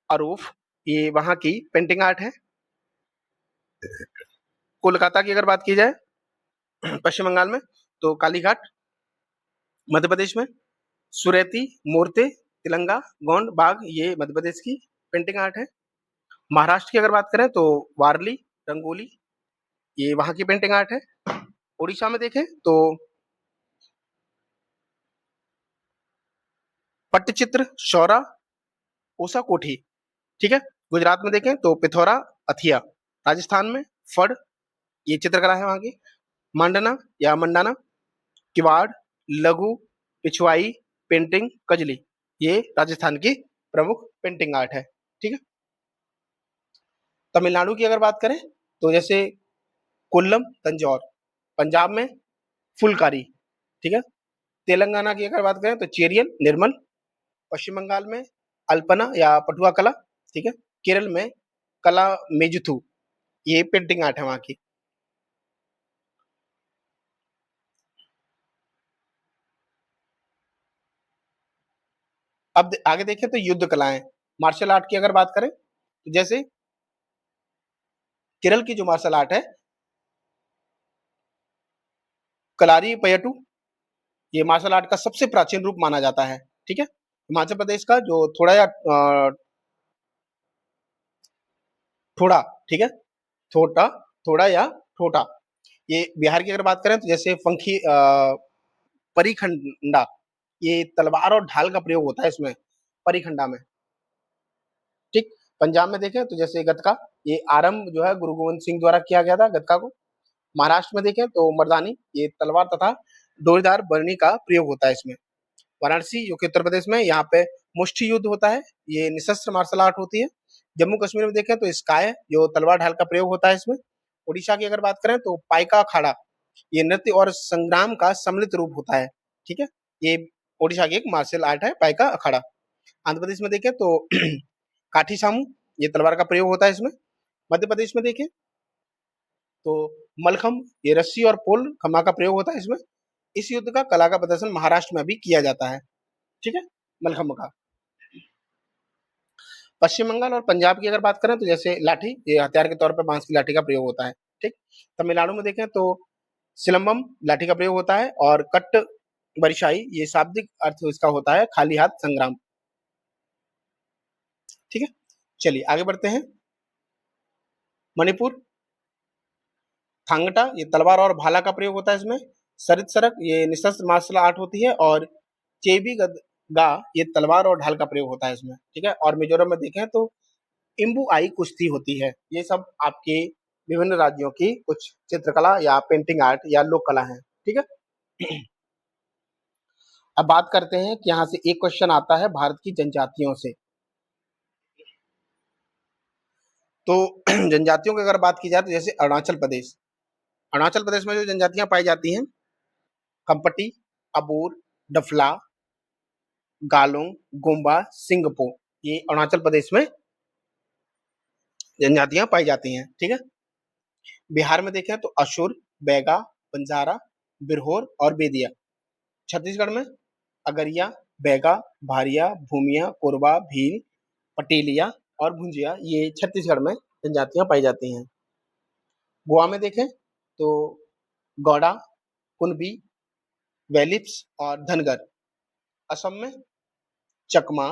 अरूफ, ये वहाँ की पेंटिंग आर्ट है। कोलकाता की अगर बात की जाए पश्चिम बंगाल में तो कालीघाट, मध्य प्रदेश में सुरैती, मूर्ति, तिलंगा, गोंड, बाग, ये मध्य प्रदेश की पेंटिंग आर्ट है। महाराष्ट्र की अगर बात करें तो वारली, रंगोली, ये वहाँ की पेंटिंग आर्ट है। उड़ीसा में देखें तो पट्टचित्र, शौरा, ओसा कोठी, ठीक है। गुजरात में देखें तो पिथौरा, अथिया। राजस्थान में फड़, ये चित्रकला है वहाँ की। मांडना या मंडाना, किवाड़, लघु, पिछवाई, पेंटिंग, कजली। ये राजस्थान की प्रमुख पेंटिंग आर्ट है। ठीक है। तमिलनाडु की अगर बात करें तो जैसे कोल्लम तंजौर, पंजाब में फुलकारी। ठीक है। तेलंगाना की अगर बात करें तो चेरियल निर्मल, पश्चिम बंगाल में अल्पना या पटुआ कला। ठीक है। केरल में कला मेजुथु, ये पेंटिंग आर्ट है वहां की। अब आगे देखें तो युद्ध कलाएं, मार्शल आर्ट की अगर बात करें तो जैसे केरल की जो मार्शल आर्ट है कलारी पयटू, ये मार्शल आर्ट का सबसे प्राचीन रूप माना जाता है। ठीक है। हिमाचल प्रदेश का जो थोड़ा या थोड़ा, ठीक है, थोटा, थोड़ा या ठोटा, ये बिहार की अगर बात करें तो जैसे फंकी परिखंडा, ये तलवार और ढाल का प्रयोग होता है इसमें, परिखंडा में। ठीक। पंजाब में देखें तो जैसे गतका, ये आरंभ जो है गुरु गोविंद सिंह द्वारा किया गया था गतका को। महाराष्ट्र में देखें तो मर्दानी, ये तलवार तथा डोरीदार बरनी का प्रयोग होता है इसमें। वाराणसी जो कि उत्तर प्रदेश में, यहाँ पे मुष्टि युद्ध होता है, ये निशस्त्र मार्शल आर्ट होती है। जम्मू कश्मीर में देखें तो स्काई, जो तलवार ढाल का प्रयोग होता है इसमें। उड़ीसा की अगर बात करें तो पाइका अखाड़ा, ये नृत्य और संग्राम का सम्मिलित रूप होता है। ठीक है। ये ओडिशा की एक मार्शल आर्ट है, पाइका अखाड़ा। आंध्र प्रदेश में देखें तो काठी सामू, ये तलवार का प्रयोग होता है इसमें। मध्य प्रदेश में देखें तो मलखम, ये रस्सी और पोल खम्मा का प्रयोग होता है इसमें। इस युद्ध का कला का प्रदर्शन महाराष्ट्र में भी किया जाता है। ठीक है। मलखम्ब का। पश्चिम बंगाल और पंजाब की अगर बात करें तो जैसे लाठी, ये हथियार के तौर पर बांस की लाठी का प्रयोग होता है। ठीक। तमिलनाडु में देखें तो सिलंबम लाठी का प्रयोग होता है, और कट्ट बरिशाई, ये शाब्दिक अर्थ इसका होता है खाली हाथ संग्राम। ठीक है। चलिए आगे बढ़ते हैं। मणिपुर थांगटा, ये तलवार और भाला का प्रयोग होता है इसमें। सरित सरक, ये निशस्त्र मार्शल आर्ट होती है। और चेबी गा, ये तलवार और ढाल का प्रयोग होता है इसमें। ठीक है। और मिजोरम में देखें तो इम्बू आई कुश्ती होती है। ये सब आपके विभिन्न राज्यों की कुछ चित्रकला या पेंटिंग आर्ट या लोक कला है। ठीक है। अब बात करते हैं कि यहाँ से एक क्वेश्चन आता है भारत की जनजातियों से। तो जनजातियों की अगर बात की जाए तो जैसे अरुणाचल प्रदेश, अरुणाचल प्रदेश में जो जनजातियां पाई जाती हैं, कंपटी, अबोर, डफला, गालोंग, गोम्बा, सिंगपो, ये अरुणाचल प्रदेश में जनजातियां पाई जाती हैं। ठीक है। बिहार में देखें तो असुर, बैगा, बंजारा, बिरहोर और बेदिया। छत्तीसगढ़ में अगरिया, बैगा, भारिया, भूमिया, कोरबा, भील, पटेलिया और भुंजिया, ये छत्तीसगढ़ में जनजातियां पाई जाती हैं। गोवा में देखें तो गौड़ा, कुनबी, वेलिप्स और धनगर। असम में चकमा,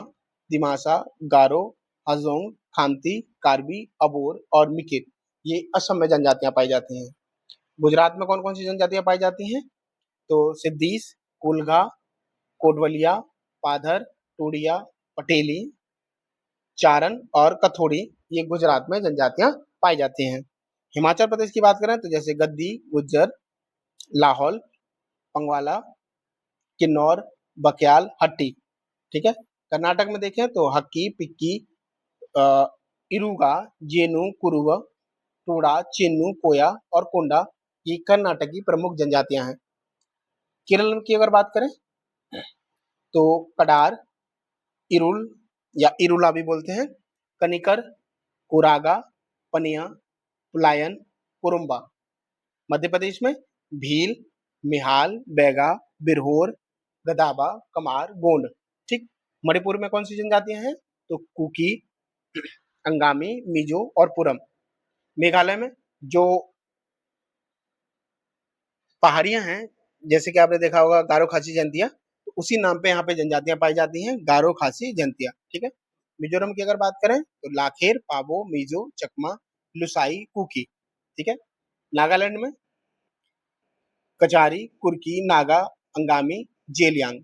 दिमासा, गारो, हाजोंग, खामती, कार्बी, अबोर और मिकिर, ये असम में जनजातियां पाई जाती हैं। गुजरात में कौन कौन सी जनजातियां पाई जाती हैं तो सिद्दीस, कोलगा, कोडवलिया, पाधर, टोडिया, पटेली, चारण और कथोड़ी, ये गुजरात में जनजातियां पाई जाती हैं। हिमाचल प्रदेश की बात करें तो जैसे गद्दी, गुज्जर, लाहौल, पंगवाला, किन्नौर, बकयाल, हट्टी। ठीक है। कर्नाटक में देखें तो हक्की, पिक्की, अ, इरुगा, जेनु, कुरुव, टोडा, चेन्नू, कोया और कोंडा, ये कर्नाटक की प्रमुख जनजातियां हैं। केरल की अगर बात करें तो कडार, इरुल या इरुला भी बोलते हैं, कनिकर, कुरागा, पनिया, पुलायन, कुरुम्बा। मध्य प्रदेश में भील, मिहाल, बैगा, बिरहोर, गदाबा, कमार, गोंड। ठीक। मणिपुर में कौन सी जनजातियां हैं तो कुकी, अंगामी, मिजो और पुरम। मेघालय में जो पहाड़ियां हैं, जैसे कि आपने देखा होगा गारो खासी जयंतिया, तो उसी नाम पे यहाँ पे जनजातियां पाई जाती हैं, गारो खासी जयंतिया। ठीक है। मिजोरम की अगर बात करें तो लाखेर, पाबो, मिजो, चकमा, लुसाई, कुकी। ठीक है। नागालैंड में कचारी, कुर्की, नागा, अंगामी, जेलियांग।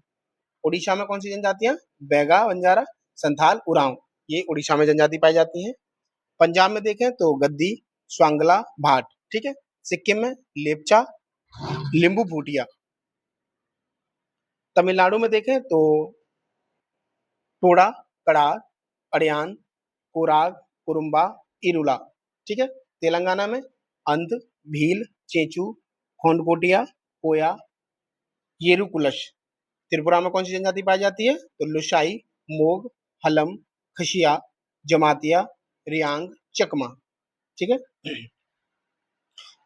उड़ीसा में कौन सी जनजातियां बैगा, बंजारा, संथाल, उरांव, ये उड़ीसा में जनजाति पाई जाती हैं। पंजाब में देखें तो गद्दी, स्वांगला, भाट। ठीक है। सिक्किम में लेपचा, लिंबू भूटिया। तमिलनाडु में देखें तो टोडा, कड़ार, अड़यान, कोराग, कुरुम्बा, इरुला। ठीक है। तेलंगाना में अंध, भील, चेचू, खोंडकोटिया, कोया, येरुकुलश। त्रिपुरा में कौन सी जनजाति पाई जाती है? तो लुसाई, मोग, हलम, खशिया, जमातिया, रियांग, चकमा। ठीक है।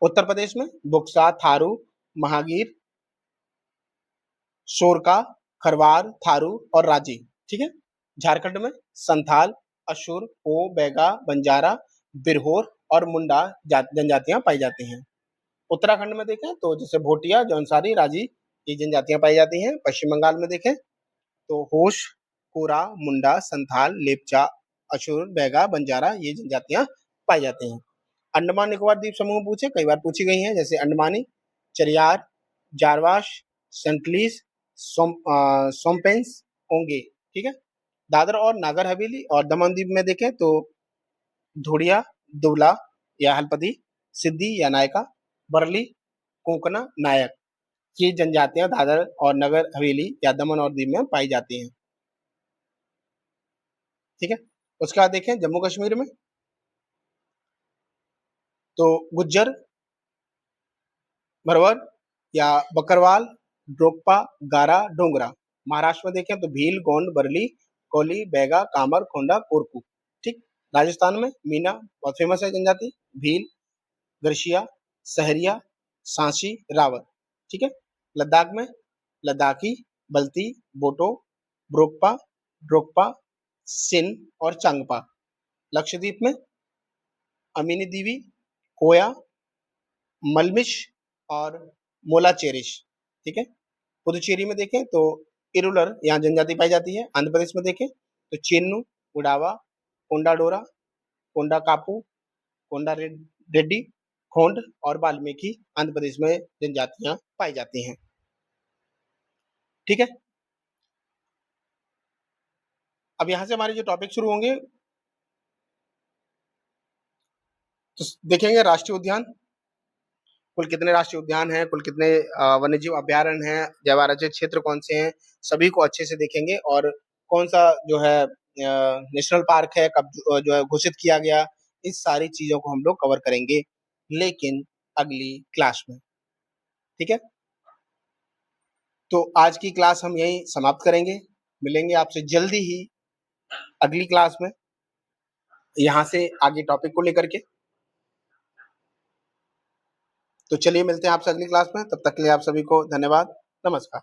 उत्तर प्रदेश में बुक्सा, थारू, महागीर, सोरका, खरवार, थारू और राजी। ठीक है। झारखंड में संथाल, अशुर, हो, बैगा, बंजारा, बिरहोर और मुंडा जनजातियां पाई जाती हैं। उत्तराखंड में देखें तो जैसे भोटिया, जौनसारी, राजी ये जनजातियां पाई जाती हैं। पश्चिम बंगाल में देखें तो होश, कोरा, मुंडा, संथाल, लेपचा, अशुर, बैगा, बंजारा ये जनजातियां पाई जाती हैं। अंडमान निकोबार द्वीप समूह पूछे, कई बार पूछी गई हैं, जैसे अंडमानी, चरियार, जारवाश, सेंटलीस, सोमपेंस, ओंगे। ठीक है। दादर और नागर हवेली और दमन द्वीप में देखें तो धुड़िया, दुबला या हलपति, सिद्धि या नायका, बरली, कोंकणा, नायक ये जनजातियां दादर और नगर हवेली या दमन और दीव में पाई जाती हैं। ठीक है। उसके बाद देखें जम्मू कश्मीर में तो गुज्जर, भरवर या बकरवाल, ड्रोकपा, गारा, डोंगरा। महाराष्ट्र में देखें तो भील, गोंड, बरली, कोली, बैगा, कामर, खोंडा, कोरकू। ठीक। राजस्थान में मीना बहुत फेमस है जनजाति, भील, गर्शिया, सहरिया, सांची, रावत। ठीक है। लद्दाख में लद्दाखी, बल्ती, बोटो, ब्रोकपा, ड्रोकपा, सिन और चांगपा। लक्षद्वीप में अमीनी दीवी, कोया, मलमिश और मोलाचेरिश। ठीक है। पुदुचेरी में देखें तो इरुलर यहाँ जनजाति पाई जाती है। आंध्र प्रदेश में देखें तो चेन्नू, उडावा, कोंडा डोरा, कोंडा कापू, कोंडा रेड्डी, खोंड और वाल्मीकि आंध्र प्रदेश में जनजातियां पाई जाती हैं। ठीक है। अब यहाँ से हमारे जो टॉपिक शुरू होंगे तो देखेंगे राष्ट्रीय उद्यान, कुल कितने राष्ट्रीय उद्यान हैं, कुल कितने वन्यजीव अभ्यारण्य हैं, जैव आरक्षित क्षेत्र कौन से हैं, सभी को अच्छे से देखेंगे। और कौन सा जो है नेशनल पार्क है, कब जो है घोषित किया गया, इस सारी चीजों को हम लोग कवर करेंगे, लेकिन अगली क्लास में। ठीक है। तो आज की क्लास हम यहीं समाप्त करेंगे। मिलेंगे आपसे जल्दी ही अगली क्लास में, यहाँ से आगे टॉपिक को लेकर के। तो चलिए मिलते हैं आपसे अगली क्लास में, तब तक के लिए आप सभी को धन्यवाद, नमस्कार।